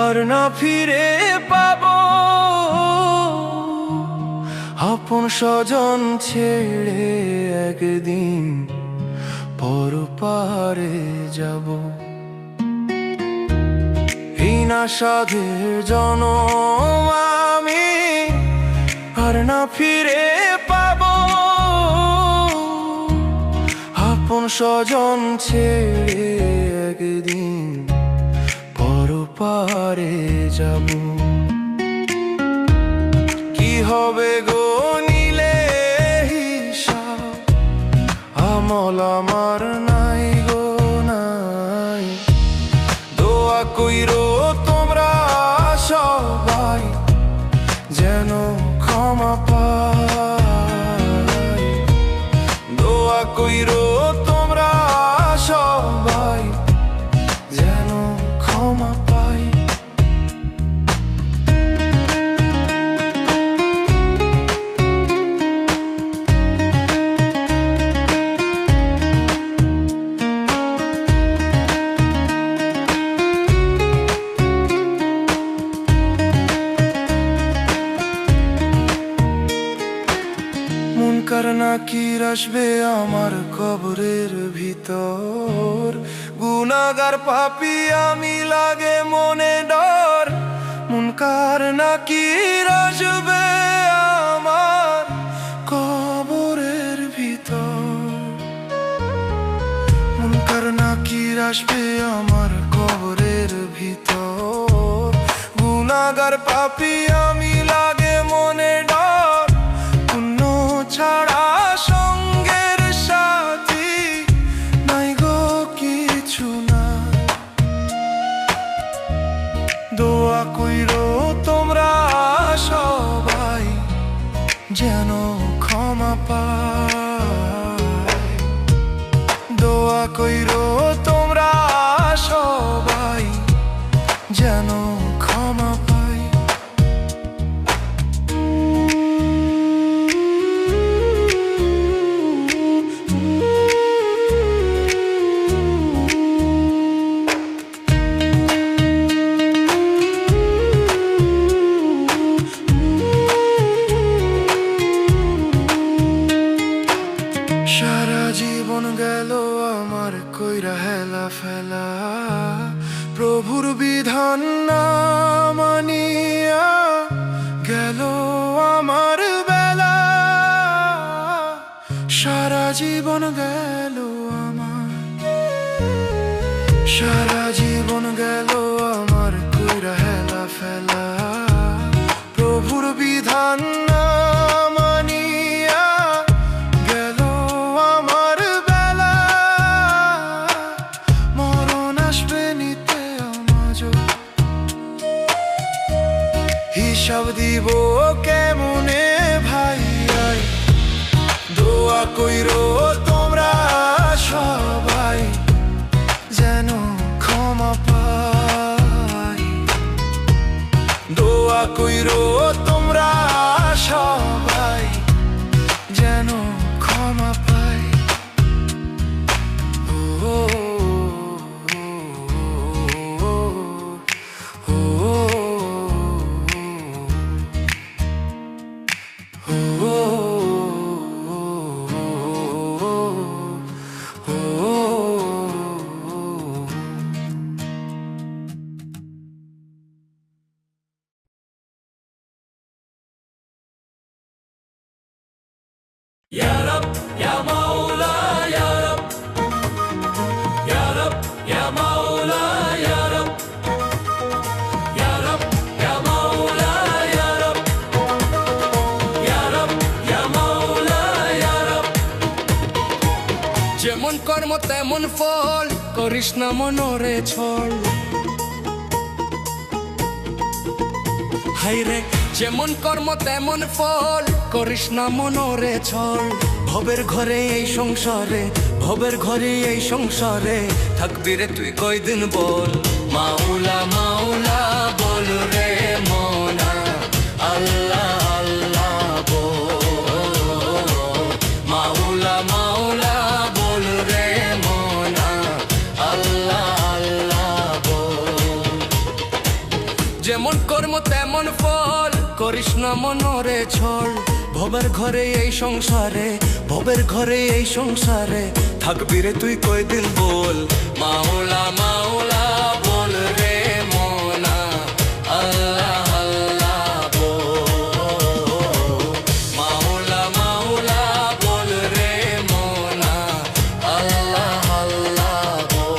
আর না ফিরে পাবো, আপন স্বজন ছেড়ে একদিন পর পারে যাব। এই না সাধের জনম আমি আর না ফিরে পাবো, আপন স্বজন ছেড়ে একদিন পর পারে যাব। কি হবে গো নিলে হিসাব, আমল আমার নাই গো নাই। দোয়া কইরো তোমরা সবাই যেন ক্ষমা পাই। দোয়া কইরো তোমরা সবাই যেন ক্ষমা পাই। আসবে আমার কবরের ভিতর। গুনাহগার পাপী আমি, লাগে মনে ডর, মুনকার নাকির আসবে আমার কবরের ভিতর। মুনকার নাকির আসবে আমার কবরের ভিতর। গুনাহগার পাপী আমি, লাগে মনে ডর, পুণ্য ছাড়া সঙ্গের সাথী নাই গো কিছু না। দোয়া কইরো তোমরা সবাই যেন ক্ষমা পায়। দোয়া কইরো তোমরা সবাই যেন ক্ষমা পায়। সারা জীবন গেল আমার কইরা হেলা ফেলা, প্রভুর বিধান না মানিয়া গেল আমার বেলা। সারা জীবন গেল আমার, সারা জীবন গেল আমার কইরা হেলা ফেলা, প্রভুর বিধান না মানিয়া গেল আমার বেলা। মরণ আসবে নিতে আমাজ, হিসাব দিব কেমনে ভাই। দোয়া কইরো তোমরা সবাই যেন ক্ষমা পাই। দোয়া কইরো তোমরা সবাই যেন ক্ষমা পাই। ও Ya Rab, Ya Maula, Ya Rab, Ya Rab, Ya Maula, Ya Rab, Ya Rab, Ya Maula, Ya Rab, Ya Rab, Ya Maula, Ya Rab। যেমন কর্ম তেমন ফল, করিস না মনরে ছল। হাইরে যেমন কর্ম তেমন ফল, করিস না মনরে ছল। ভবের ঘরে এই সংসারে, ভবের ঘরে এই সংসারে থাকবি রে তুই কয়দিন বল। মাওলা মাওলা বল রে মনা, আল্লাহ আল্লাহ বল। মাওলা মাওলা বল রে মনা, আল্লাহ আল্লাহ বল। যেমন কর্ম তেমন ফল, করিস না মনরে ছল। ভবের ঘরে এই সংসারে, ভবের ঘরে এই সংসারে থাকবি রে তুই কয়দিন বল। মাওলা মাওলা বল রে মনা, আল্লাহ আল্লাহ বল। মাওলা মাওলা বল রে মনা, আল্লাহ আল্লাহ বল।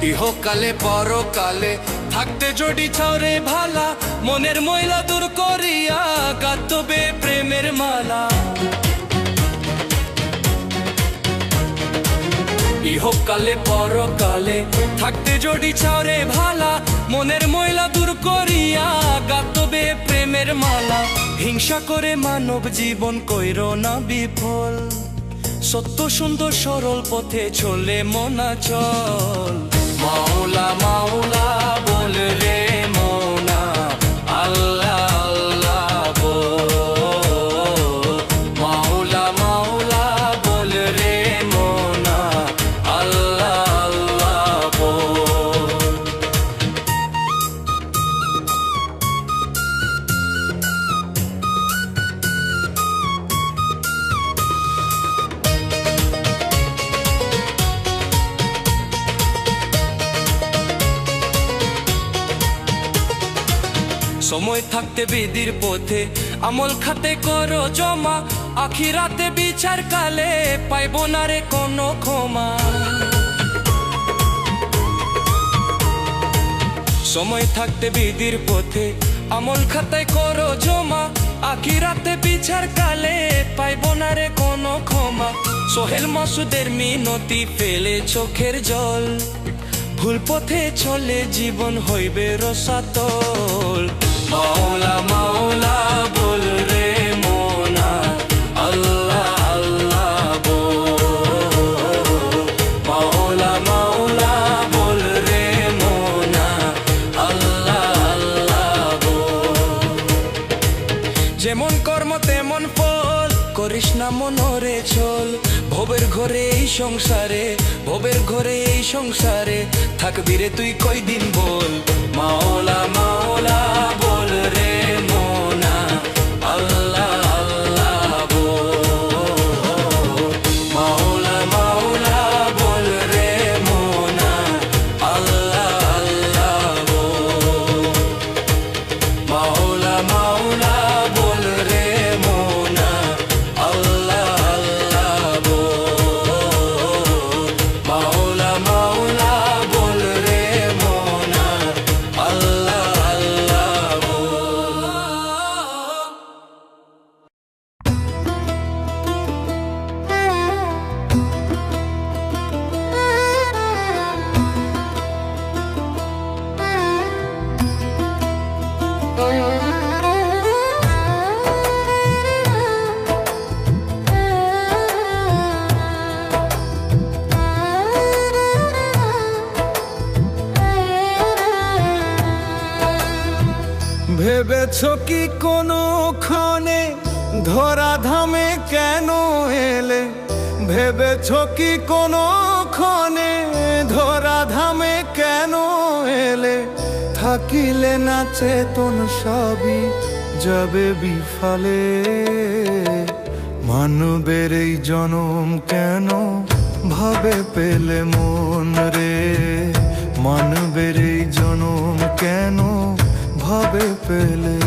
ইহকালে পরকালে থাকতে জড়ি ছাওরে ভালা, মনের ময়লা দূর করিয়া গাতবে প্রেমের মালা। ইহকালে পরকালে থাকতে জড়ি ছাওরে ভালা, মনের ময়লা দূর করিয়া গাতবে প্রেমের মালা। হিংসা করে মানব জীবন কইরো না বিফল, সত্য সুন্দর সরল পথে চলে মনা চল। মাওলা মাওলা বল রে মোনা, আল্লাহ আল্লাহ বল। মাওলা মাওলা বল রে মোনা, আল্লাহ আল্লাহ বল। সময় থাকতে বিধির পথে আমল খাতে করো জমা, আখিরাতে বিচার কালে পাইব না রে কোনো ক্ষমা। সময় থাকতে বিধির পথে আমল খাতায় করো জমা, আখিরাতে বিচার কালে পাইব না রে কোনো ক্ষমা। সোহেল মাসুদের মিনতি ফেলে চোখের জল, ভুল পথে চলে জীবন হইবে রসাতল। মাওলা মাওলা বল রে মোনা, আল্লাহ আল্লাহ বল। মাওলা মাওলা বল রে মোনা, আল্লাহ আল্লাহ বল। যেমন কর্ম তেমন ফল, করিস না মনরে চল। ভবের ঘরে এই সংসারে, ভবের ঘরে এই সংসারে থাকবি রে তুই কয়দিন বল। মাওলা মাওলা বল রে মোনা, আল্লাহ আল্লাহ বল। মাওলা মাওলা বল রে মোনা, আল্লাহ আল্লাহ বল। মাওলা মাওলা বল রে মোনা, আল্লাহ আল্লাহ বল। মাওলা মাওলা বল রে মোনা, আল্লাহ আল্লাহ বল। ভেবেছ কি কোনো ক্ষণে ধরা ধামে কেন এলে? ভেবেছ কি কোনো ক্ষণে ধরা ধামে কেন এলে? থাকিলে না চেতন সবই যাবে বিফলে। মানবের এই জনম কেন ভাবে পেলে মন রে? মানবের এই জনম কেন ভাবে পেলে?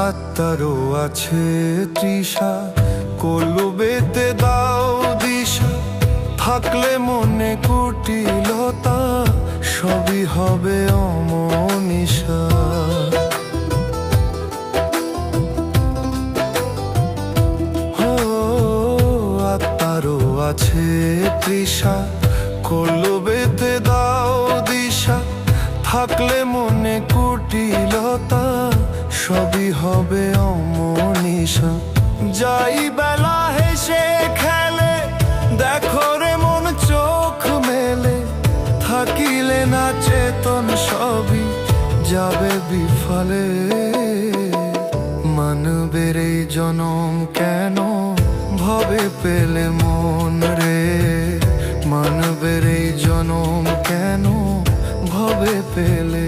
আত্মারও আছে তৃষা, কলবেতে দাও দিশা। থাকলে মনে কুটিলতা, সবই হবে অমনিশা। ও আত্মারও আছে তৃষা, কলবেতে দাও দিশা। থাকলে মনে কুটিলতা, সবই হবে অমনিশা। যাই বেলা হেসে খেলে, দেখো রে মন চোখ মেলে। থাকিলে না চেতন সবই যাবে বিফলে। মানবের এই জনম কেন ভবে পেলে মন রে? মানবের এই জনম কেন ভবে পেলে?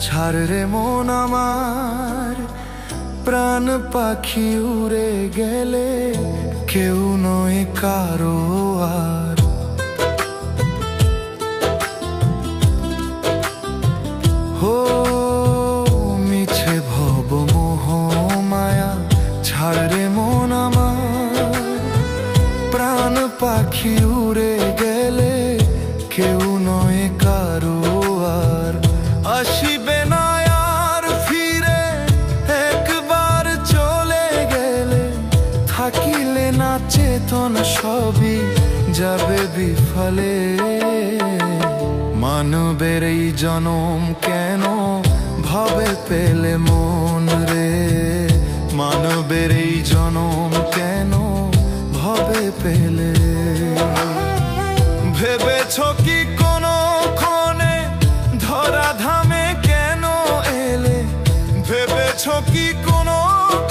ছাড় রে মন আমার, প্রাণ পাখি উড়ে গেলে কেউ নয় কারো আর। হো মিছে ভব মোহ মায়া, ছাড় রে মন আমার, প্রাণ পাখি উড়ে গেলে কেউ নয় কারো আর। আসিবে না আর ফিরে, একবার চলে গেলে থাকিলে না চেতন সবই যাবে বিফলে। মানবের এই জনম কেন ভাবে পেলে মন রে, মানবের এই জনম কেন ভাবে পেলে। ভেবেছ কি কোনো ক্ষণে ধরা ধামে কেন এলে, ভেবেছ কি কোনো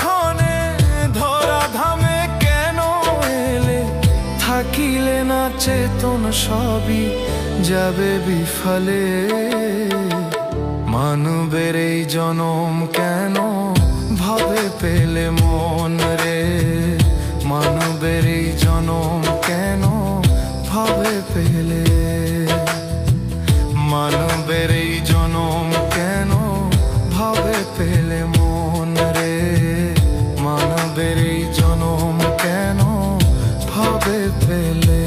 ক্ষণে ধরা ধামে কেন এলে, থাকিলে না চেতন সবই যাবে বিফলে। মানবের এই জনম কেন ভাবে পেলে মন রে, মানবের এই জনম কেন ভাবে পেলে। মানবের এই জনম কেন ভাবে পেলে মন রে, মানবের এই জনম কেন ভাবে পেলে।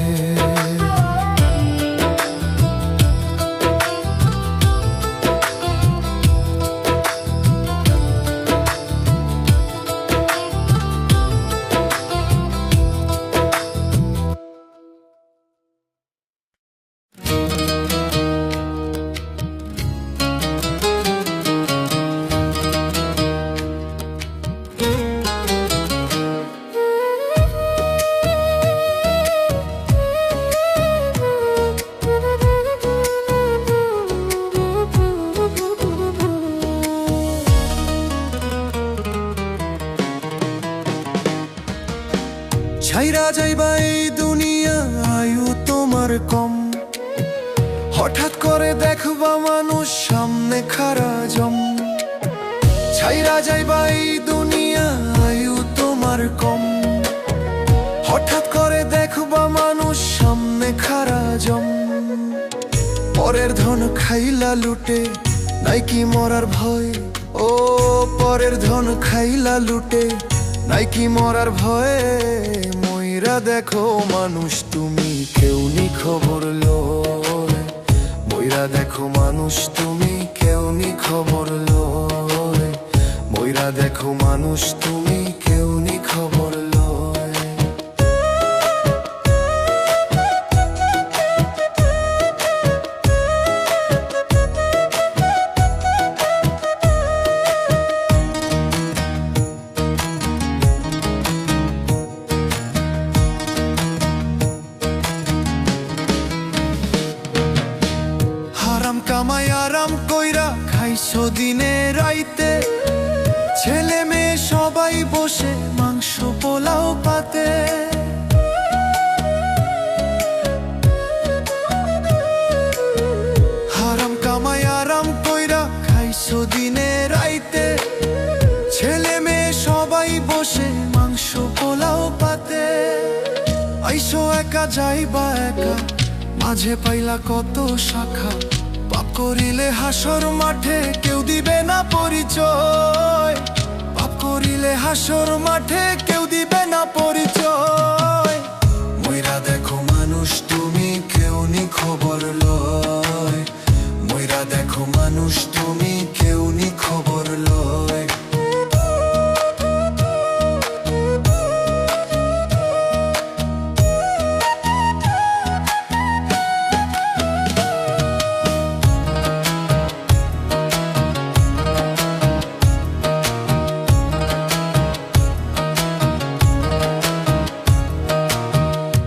ছাইরা যাইবা এই দুনিয়া আয়ু তোমার কম, হঠাৎ করে দেখবা মানুষ সামনে খারা জম। ছাইরা যাইবা এই দুনিয়া আয়ু তোমার কম, হঠাৎ করে দেখবা মানুষ সামনে খারা জম। পরের ধন খাইলা লুটে নাই কি মরার ভয়, ও পরের ধন খাইলা লুটে নাই কি মরার ভয়ে। মইরা দেখো মানুষ তুমি কেউ নি খবর লয়, মইরা দেখো মানুষ তুমি কেউ নি খবর লয়, মইরা দেখো মানুষ তুমি কেউ নি খবর লয়। হারাম কামাই আরাম কইরা খাইছো দিনে রাইতে, ছেলে মেয়ে সবাই বসে মাংস পোলাও পাতে। হারাম কামাই আরাম কইরা খাইছো দিনে রাইতে, ছেলে মেয়ে সবাই বসে মাংস পোলাও পাতে। আইসো একা যাইবা একা, মাঝে পাইলা কত শাখা, পাপ করিলে হাসর মাঠে কেউ দিবে না পরিচয়, পাপ করিলে হাসর মাঠে কেউ দিবে না পরিচয়। মইরা দেখো মানুষ তুমি কেউ নি খবর লয়, মইরা দেখো মানুষ তুমি কেউ নি খবর লয়।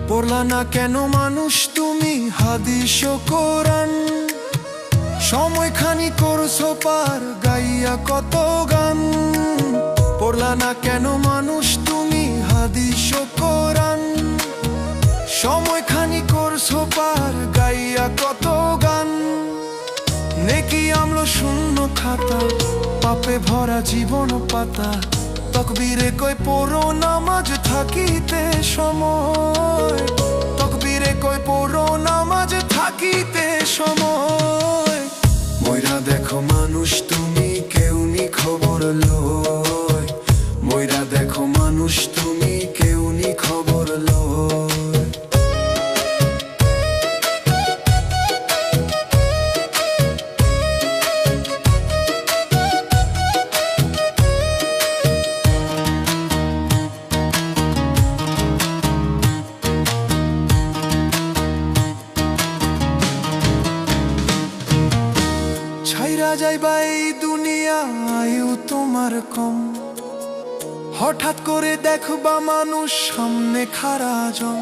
পড়লা না কেন মানুষ তুমি হাদিস ও কোরআন, সময়খানি করছো পার গাইয়া কত গান। পড়লা না কেন মানুষ তুমি হাদিস ও কোরআন, সময়খানি করছো পার গাইয়া কত গান। নেকি আমলো শূন্য খাতা, পাপে ভরা জীবন পাতা। তকবীরে কই পড়ো নামাজ থাকিতে সময়, তকবীরে কই পড়ো নামাজ থাকিতে সময়। মইরা দেখো মানুষ তুমি কেউ নি খবর লয়, মইরা দেখো মানুষ তুমি কেউ নি খবর লয়। ছাইরা যাইবা এই দুনিয়া আয়ু তোমার কম, হঠাৎ করে দেখবা মানুষ সামনে খাড়া জন।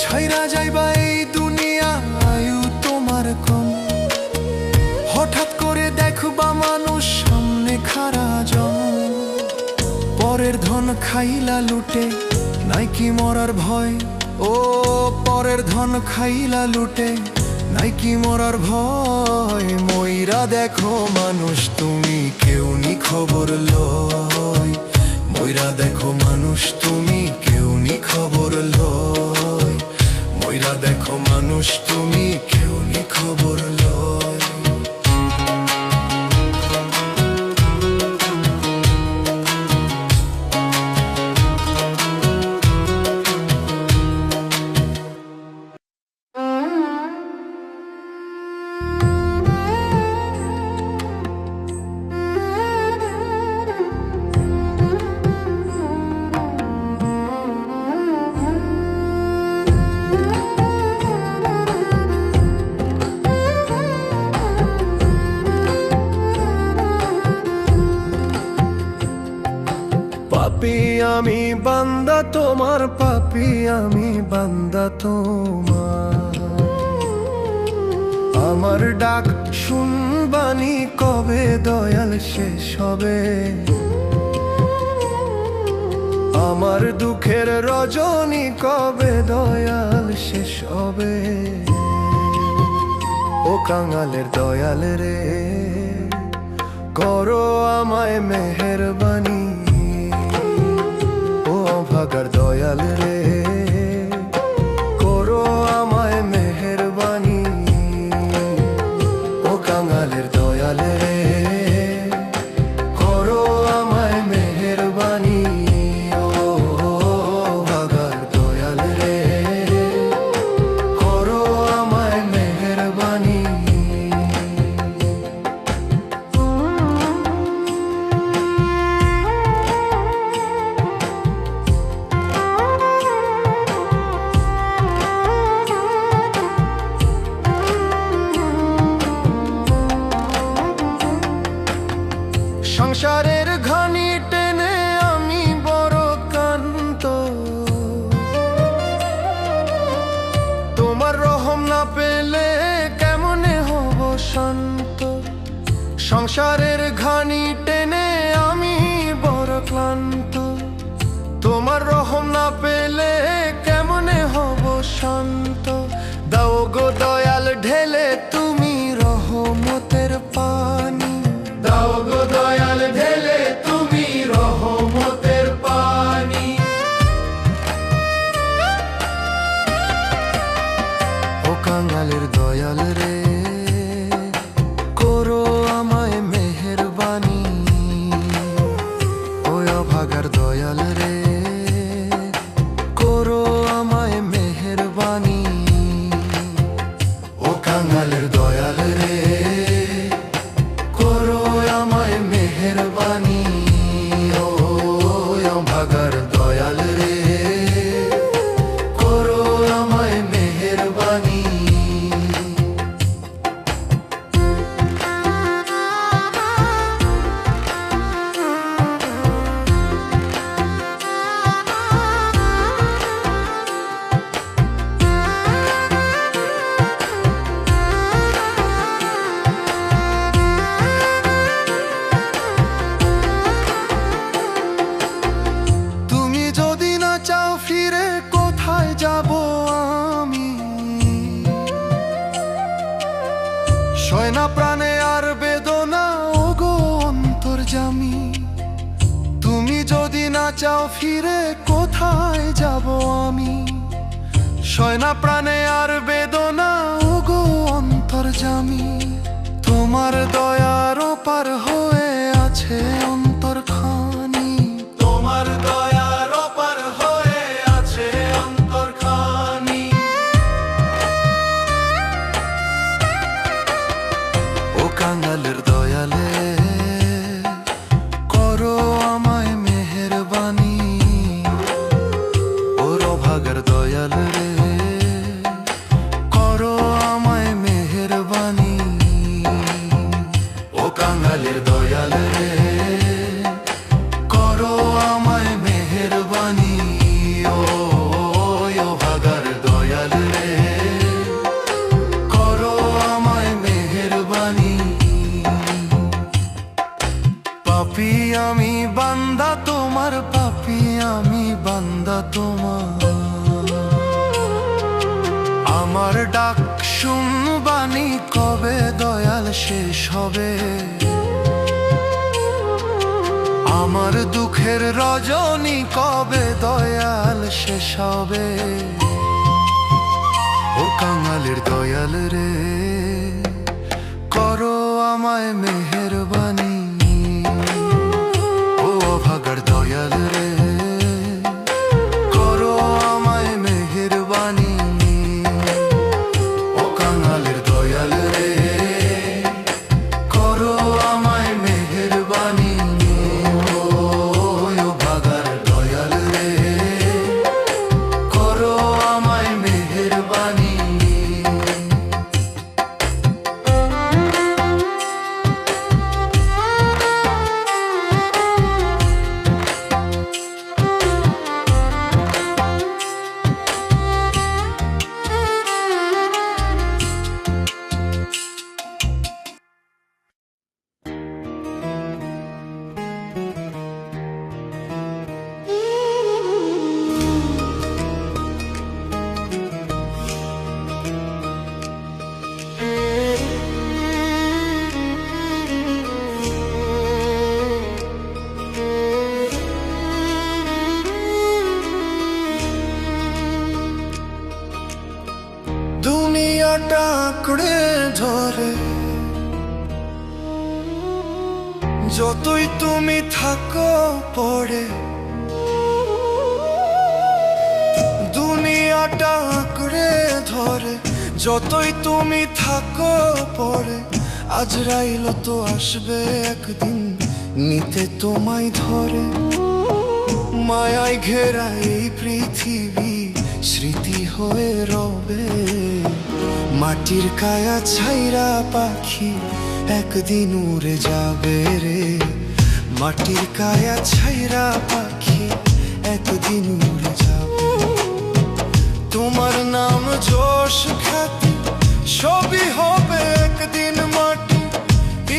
ছাইরা যাইবা এই দুনিয়া আয়ু তোমার কম, হঠাৎ করে দেখবা মানুষ সামনে খাড়া জন। পরের ধন খাইলা লুটে নাই কি মরার ভয়, ও পরের ধন খাইলা লুটে নাই কি মরার ভয়। মইরা দেখো মানুষ তুমি কেউ নি খবর লয়, মইরা দেখো মানুষ তুমি কেউ নি খবর লয়, মইরা দেখো মানুষ তুমি কেউ নি খবর লয়। পাপী আমি বান্দা তোমার, পাপী আমি বান্দা তোমার। আমার ডাক শুনবানি কবে দয়াল শেষ হবে, আমার দুঃখের রজনী কবে দয়াল শেষ হবে। ও কাঙালের দয়াল রে করো আমায় মেহেরবানি, ভাগার দয়াল রে করো আমায় মেহেরবানি। ও কাঙালের দয়াল রে করো আমায় মেহেরবানি, ও ভাগার দয়াল রে করো আমায় মেহেরবানি। সংসারের ঘানি টেনে আমি বড় ক্লান্ত, তোমার রহম না পেলে কেমনে হব শান্ত। সংসারের ঘানি টেনে আমি বড় ক্লান্ত, তোমার রহম না পেলে কেমনে হব শান্ত। দাও গো দয়াল ঢেলে তুমি রহমতের পানি, দাও গো দয়াল ঢেলে তুমি রহমতের পানি। ও কাঙালের দয়াল রে করো আমায় মেহেরবানি, ও অভাগার দয়াল রে করো আমায় মেহেরবানি। ও কাঙালের চাও ফিরে কোথায় যাব আমি? সয়না প্রাণে আর বেদনা ওগো অন্তর্যামী, তোমার দয়ার পার হয়ে আছে অন্তরখানি, তোমার দয়ার পার হয়ে আছে অন্তরখানি। ও কাঙালের দয়ালে করো আমায় মেহেরবানি, ওর অভাগার দয়াল রে করো আমায় মেহেরবানি। ও কাঙালের দয়াল রে করো আমায় মেহেরবানি, ও অভাগার দয়াল রে করো আমায় মেহেরবানি। পাপী আমি বান্দা তোমার, পাপী আমি বান্দা তোমার, আমার ডাক শুনবানি কবে দয়াল শেষ হবে? আমার দুঃখের রজনী কবে দয়াল শেষ হবে? ও কাঙালের দয়াল রে করো আমায় মেহেরবানি, ও অভাগার দয়াল রে করো আমায় মেহেরবানি। ও কাঙালের দয়াল রে করো আমায় মেহেরবানি, ও অভাগার দয়াল রে করো আমায় মেহেরবানি। দুনিয়াটা আঁকড়ে ধরে যতই তুমি থাকো পড়ে, দুনিয়াটা আঁকড়ে ধরে যতই তুমি থাকো পড়ে, আজরাইল তো আসবে একদিন নিতে তোমায় ধরে। মায়ায় ঘেরা এই পৃথিবী স্মৃতি হয়ে রবে, মাটির কায়া ছাইরা পাখি একদিন উড়ে যাবে রে, মাটির কায়া ছাইরা পাখি একদিন উড়ে যাবে। তোমার নাম যশ খ্যাতি সবই হবে একদিন মাটি,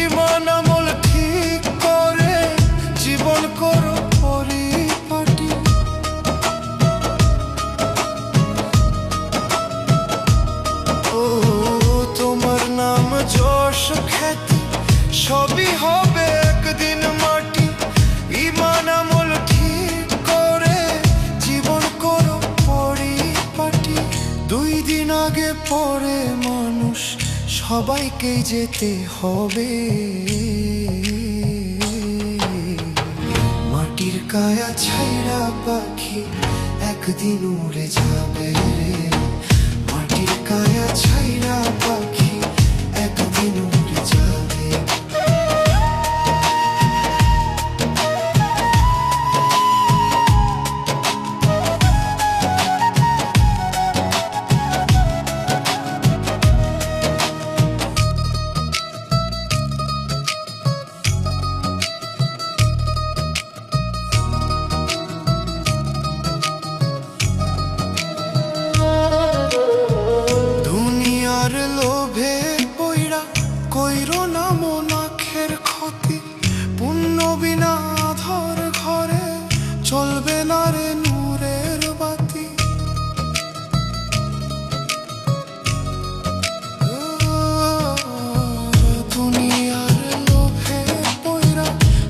ইমান আমল ঠিক করে জীবন করো পরিপাটি। ও তোমার নাম যশ খ্যাতি সবই হবে একদিন মাটি, ইমান আমল ঠিক করে জীবন করো পরিপাটি। দুই দিন আগে পরে মানুষ সবাইকে যেতে হবে, মাটির কায়া ছাইরা পাখি একদিন উড়ে যাবে রে, মাটির কায়া ছাইরা পাখি একদিন উড়ে যাবে। দুনিয়ার লোভে পইড়া কইরো না মন আখের ক্ষতি, পুণ্য বিনা ধর ঘরে চলবে না রে নূরের বাতি। দুনিয়ার লোভে পইড়া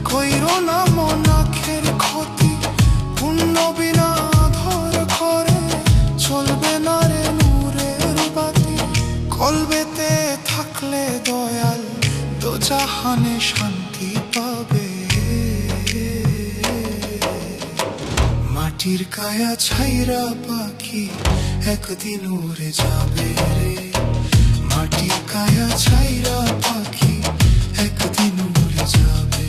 কইরো না মন আখের ক্ষতি, স্থানে শান্তি পাবে। মাটির কায়া ছাইরা পাখি একদিন উড়ে যাবে রে। মাটির কায়া ছাইরা পাখি একদিন উড়ে যাবে।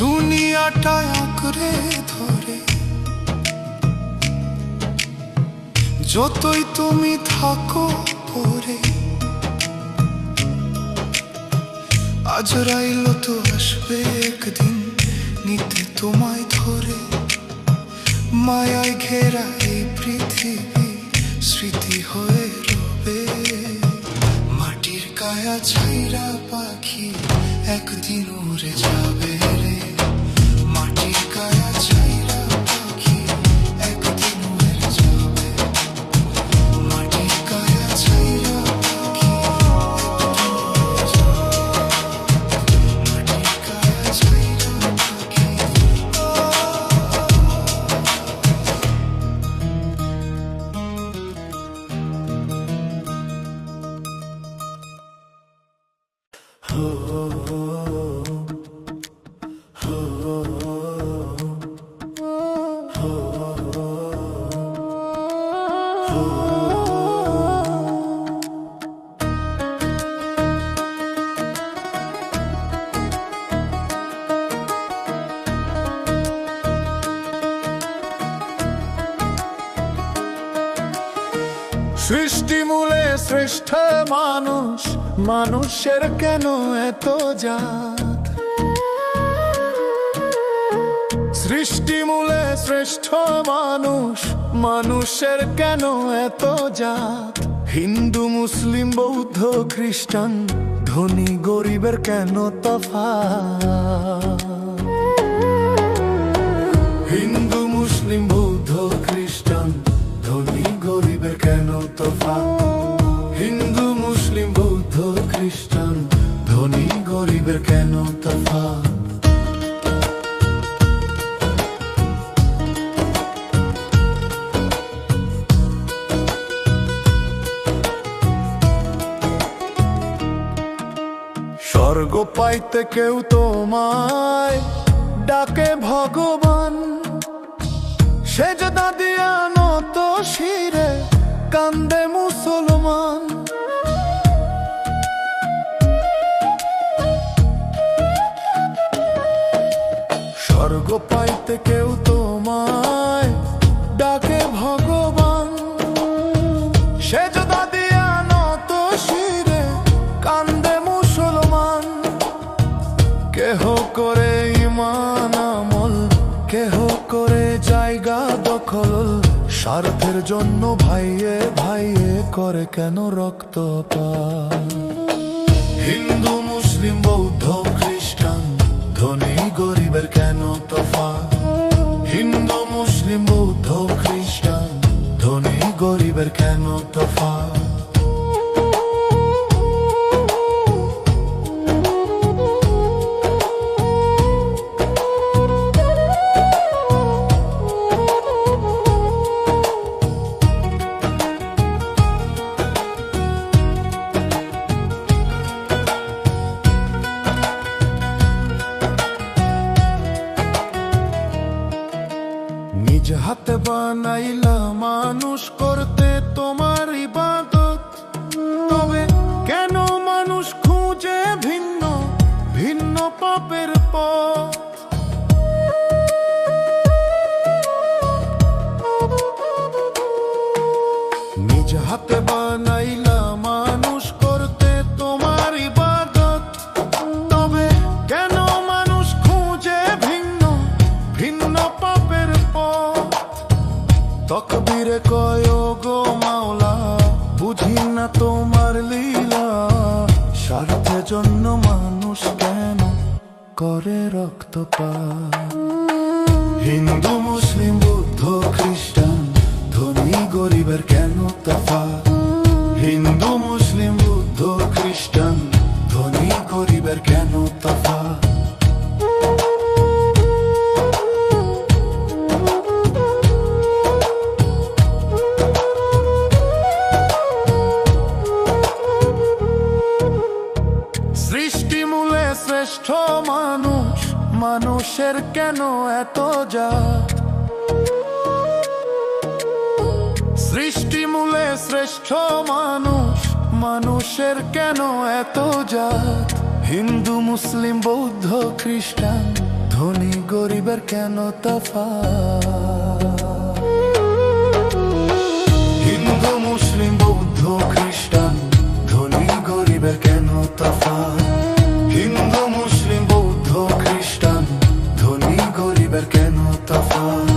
দুনিয়াটা আঁকড়ে ধরে যতই তুমি থাকো পরে, আজরাইল তো আসবে একদিন নিতে তোমায় ধরে। মায়ায় ঘেরা এই পৃথিবী স্মৃতি হয়ে রবে। মাটির কায়া ছাইরা পাখি একদিন উড়ে যাবে রে। মাটির কায়া ছাইরা পাখি একদিন উড়ে যাবে। মাটির কায়া ছাইরা পাখি একদিন উড়ে যাবে। মাটির কায়া ছাইরা পাখি। সৃষ্টি মূলে শ্রেষ্ঠ মানুষ, মানুষের কেন এত জাত? সৃষ্টি মূলে শ্রেষ্ঠ মানুষ, মানুষের কেন এত জাত? হিন্দু মুসলিম বৌদ্ধ খ্রিস্টান, ধনী গরিবের কেন তফাৎ? হিন্দু মুসলিম বৌদ্ধ খ্রিস্টান, ধনী গরিবের কেন তফাৎ? হিন্দু মুসলিম বৌদ্ধ খ্রিস্টান, ধনী গরিবের কেন তফাৎ? স্বর্গ পাইতে কেউ তোমায় ডাকে ভগবান, সেজদা দিয়া নত শিরে কান্দে মুসলমান। স্বর্গ পাইতে কেউ তোমায় ডাকে ভগবান, সেজদা দিয়া নত শিরে কান্দে মুসলমান। কেহ করে ইমান আমল, কেহ করে জায়গা দখল, স্বার্থের জন্য ভাইয়ে ভাইয়ে করে কেন রক্তপাত? হিন্দু মুসলিম বৌদ্ধ খ্রিস্টান, ধনী গরিবের কেন তফাৎ? হিন্দু মুসলিম বৌদ্ধ খ্রিস্টান, ধনী গরিবের কেন তফাৎ? নিজ হাতে বানাইলা মানুষ করতে তোমার ইবাদত, তবে কেন মানুষ খুঁজে ভিন্ন ভিন্ন পাপের পথ? নিজ হাতে বানাইলা মানুষ করতে তোমার ইবাদত, তবে কেন মানুষ খুঁজে ভিন্ন ভিন্ন পাপের পথ? তকবীরে কয় গো মাওলা, বুঝি না তোমার লীলা, স্বার্থের জন্য মানুষ কেন করে রক্তপাত? হিন্দু মুসলিম বৌদ্ধ খ্রিস্টান, ধনী গরিবের কেন তফাৎ? হিন্দু মুসলিম বৌদ্ধ খ্রিস্টান, ধনী গরিবের কেন তফাৎ? সৃষ্টি মূলে শ্রেষ্ঠ মানুষ, মানুষের কেন এত জাত? সৃষ্টি মূলে শ্রেষ্ঠ মানুষ, মানুষের কেন এত জাত? হিন্দু মুসলিম বৌদ্ধ খ্রিস্টান, ধনী গরিবের কেন তফাৎ? হিন্দু মুসলিম বৌদ্ধ খ্রিস্টান, ধনী গরিবের কেন তফাৎ? হিন্দু মুসলিম বৌদ্ধ খ্রিস্টান, ধনী গরিবের কেন তফাৎ?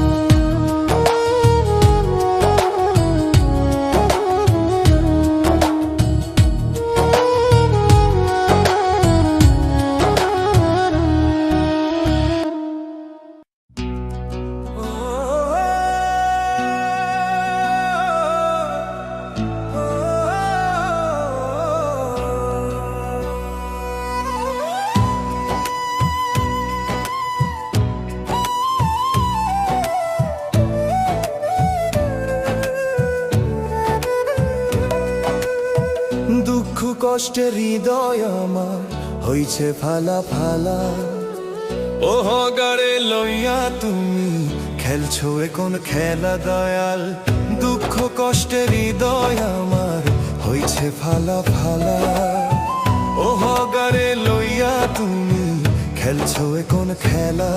দুঃখ কষ্টে হৃদয় আমার হইছে ফালা ফালা। ওহ গাড়ে লইয়া তুমি খেলছো এখন খেলা দয়াল। দুঃখ কষ্টে হৃদয় আমার হইছে ফালা ফালা। ওহ গাড়ে লইয়া তুমি খেলছো এখন খেলা।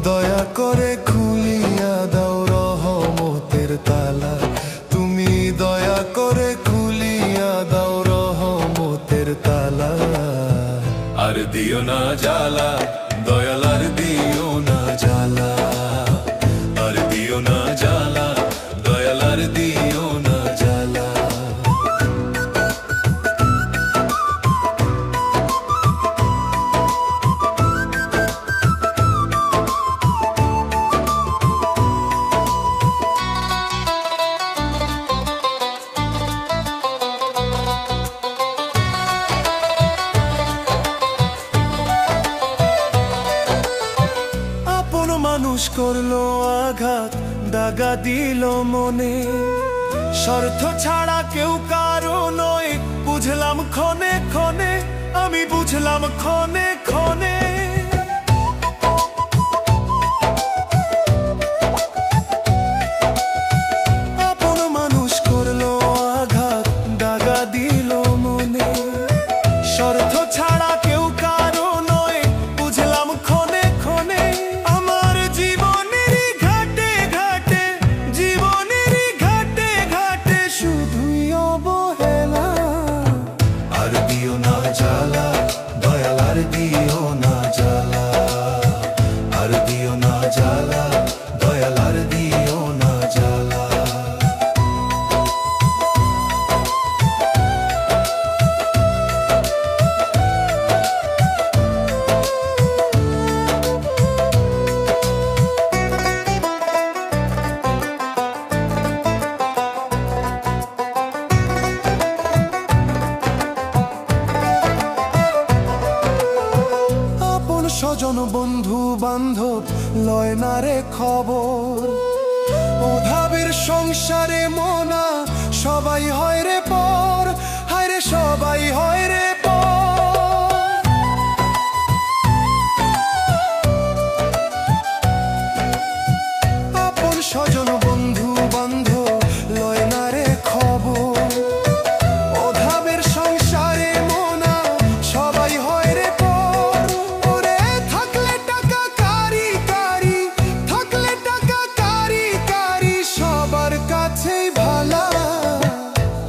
দয়া করে খুলিয়া দাও রহমতের তালা। তুমি দয়া করে খুলিয়া দাও রহমতের তালা। আর দিও না জ্বালা দয়াল, আর দিও না জ্বালা। আর দিও না জ্বালা দয়াল, আর দিও না জ্বালা। মানুষ করলো আঘাত, দাগা দিল মনে। স্বার্থ ছাড়া কেউ কারো নয়, বুঝলাম ক্ষণে ক্ষণে, আমি বুঝলাম ক্ষণে ক্ষণে। আপন মানুষ করলো আঘাত, দাগা দিল মনে। স্বার্থ ছাড়া কেউ কারো নয়, বুঝলাম ক্ষণে ক্ষণে। স্বজন বন্ধু বান্ধব লয় না রে খবর। অভাবের সংসারে মোনা সবাই হয় রে পর, হায় রে সবাই হয় রে পর। আপন স্বজন বন্ধু বান্ধব লয় না রে খবর। অভাবের সংসারে মোনা সবাই হয় রে পর।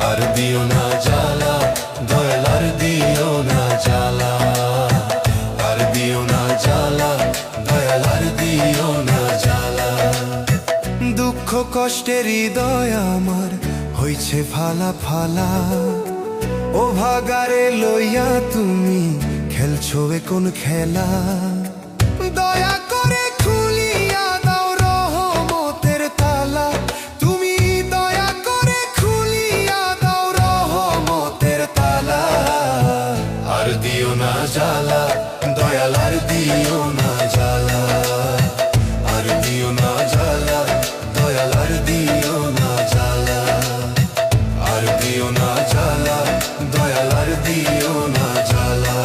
আর দিও না জ্বালা দয়াল, আর দিও না জ্বালা। আর দিও না জ্বালা দয়াল, আর দিও না জ্বালা। দুঃখ কষ্টের হৃদয় আমার হইছে ফালা ফালা। ও ভাগারে লইয়া তুমি খেলছো কোন খেলা। দয়া করে খুলিয়া দাও রহমতের তালা। তুমি দয়া করে খুলিয়া দাও রহমতের তালা। আর দিও না জ্বালা দয়াল, আর দিও না জ্বালা। আর দিও না জ্বালা দয়াল, আর দিও না জ্বালা। আর দিও না জ্বালা দয়াল, আর দিও না জ্বালা।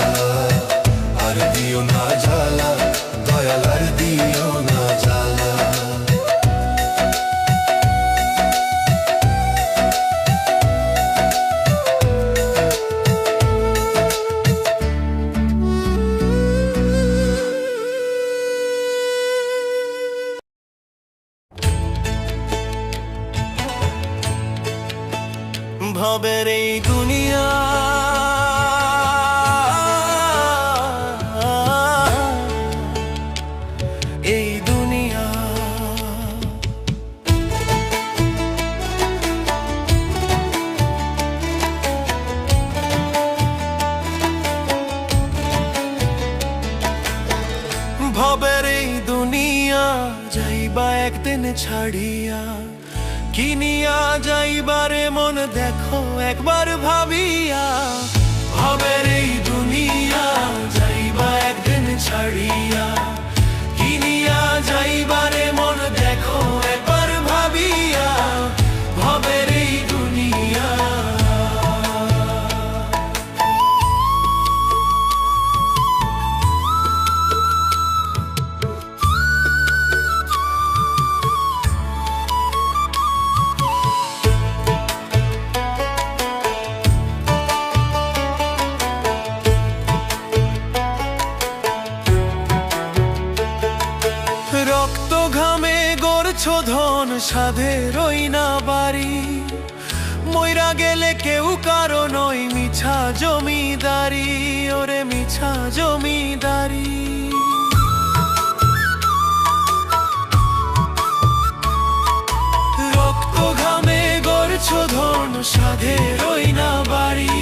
ভবের এই দুনিয়া এই দুনিয়া ভবের এই দুনিয়া যাইবা একদিন ছাড়িয়া, কিনিয়া যাইবারে মন দেখো একবার ভাবিয়া। ভবের এই দুনিয়া যাইবা একদিন ছাড়িয়া, কিনিয়া যাইবারে মন দেখো একবার ভাবিয়া। ভবের এই দুনিয়া রক্ত ঘামে গড়ছো ধন সাধের ওই না বাড়ি, মইরা গেলে কেউ কারো নয় মিছা জমিদারি, ওরে মিছা জমিদারি। রক্ত ঘামে গড়ছো ধন সাধের ওই না বাড়ি,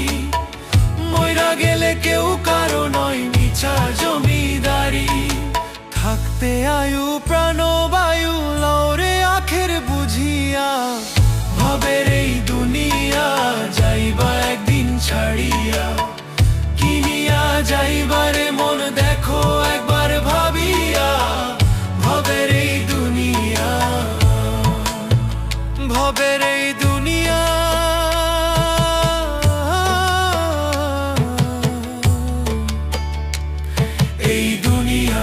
মইরা গেলে কেউ কারো নয় মিছা জমিদারি। থাকতে আয়ু প্রাণবায়ু লওরে আখের বুঝিয়া, ভবের এই দুনিয়া যাইবা একদিন ছাড়িয়া, কিনিয়া যাইবারে মন দেখো একবার ভাবিয়া। ভবের এই দুনিয়া ভবের এই দুনিয়া এই দুনিয়া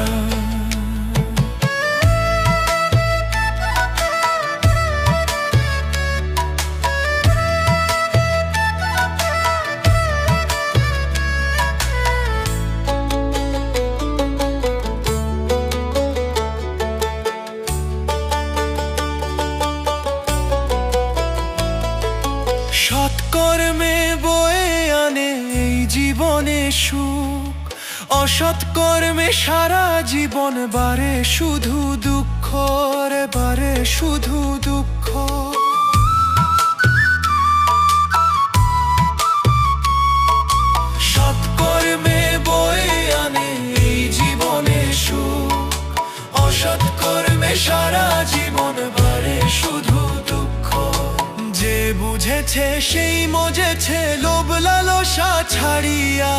সৎকর্মে বয়ে আনে এই জীবনে সুখ, অসৎকর্মে সারা জীবন বারে শুধু দুঃখ রে বারে শুধু দুঃখ। সৎকর্মে বয়ে আনে এই জীবনে সুখ, অসৎকর্মে সারা জীবন বারে শুধু দুঃখ। যে বুঝেছে সেই মজেছে লোভ লালসা ছাড়িয়া,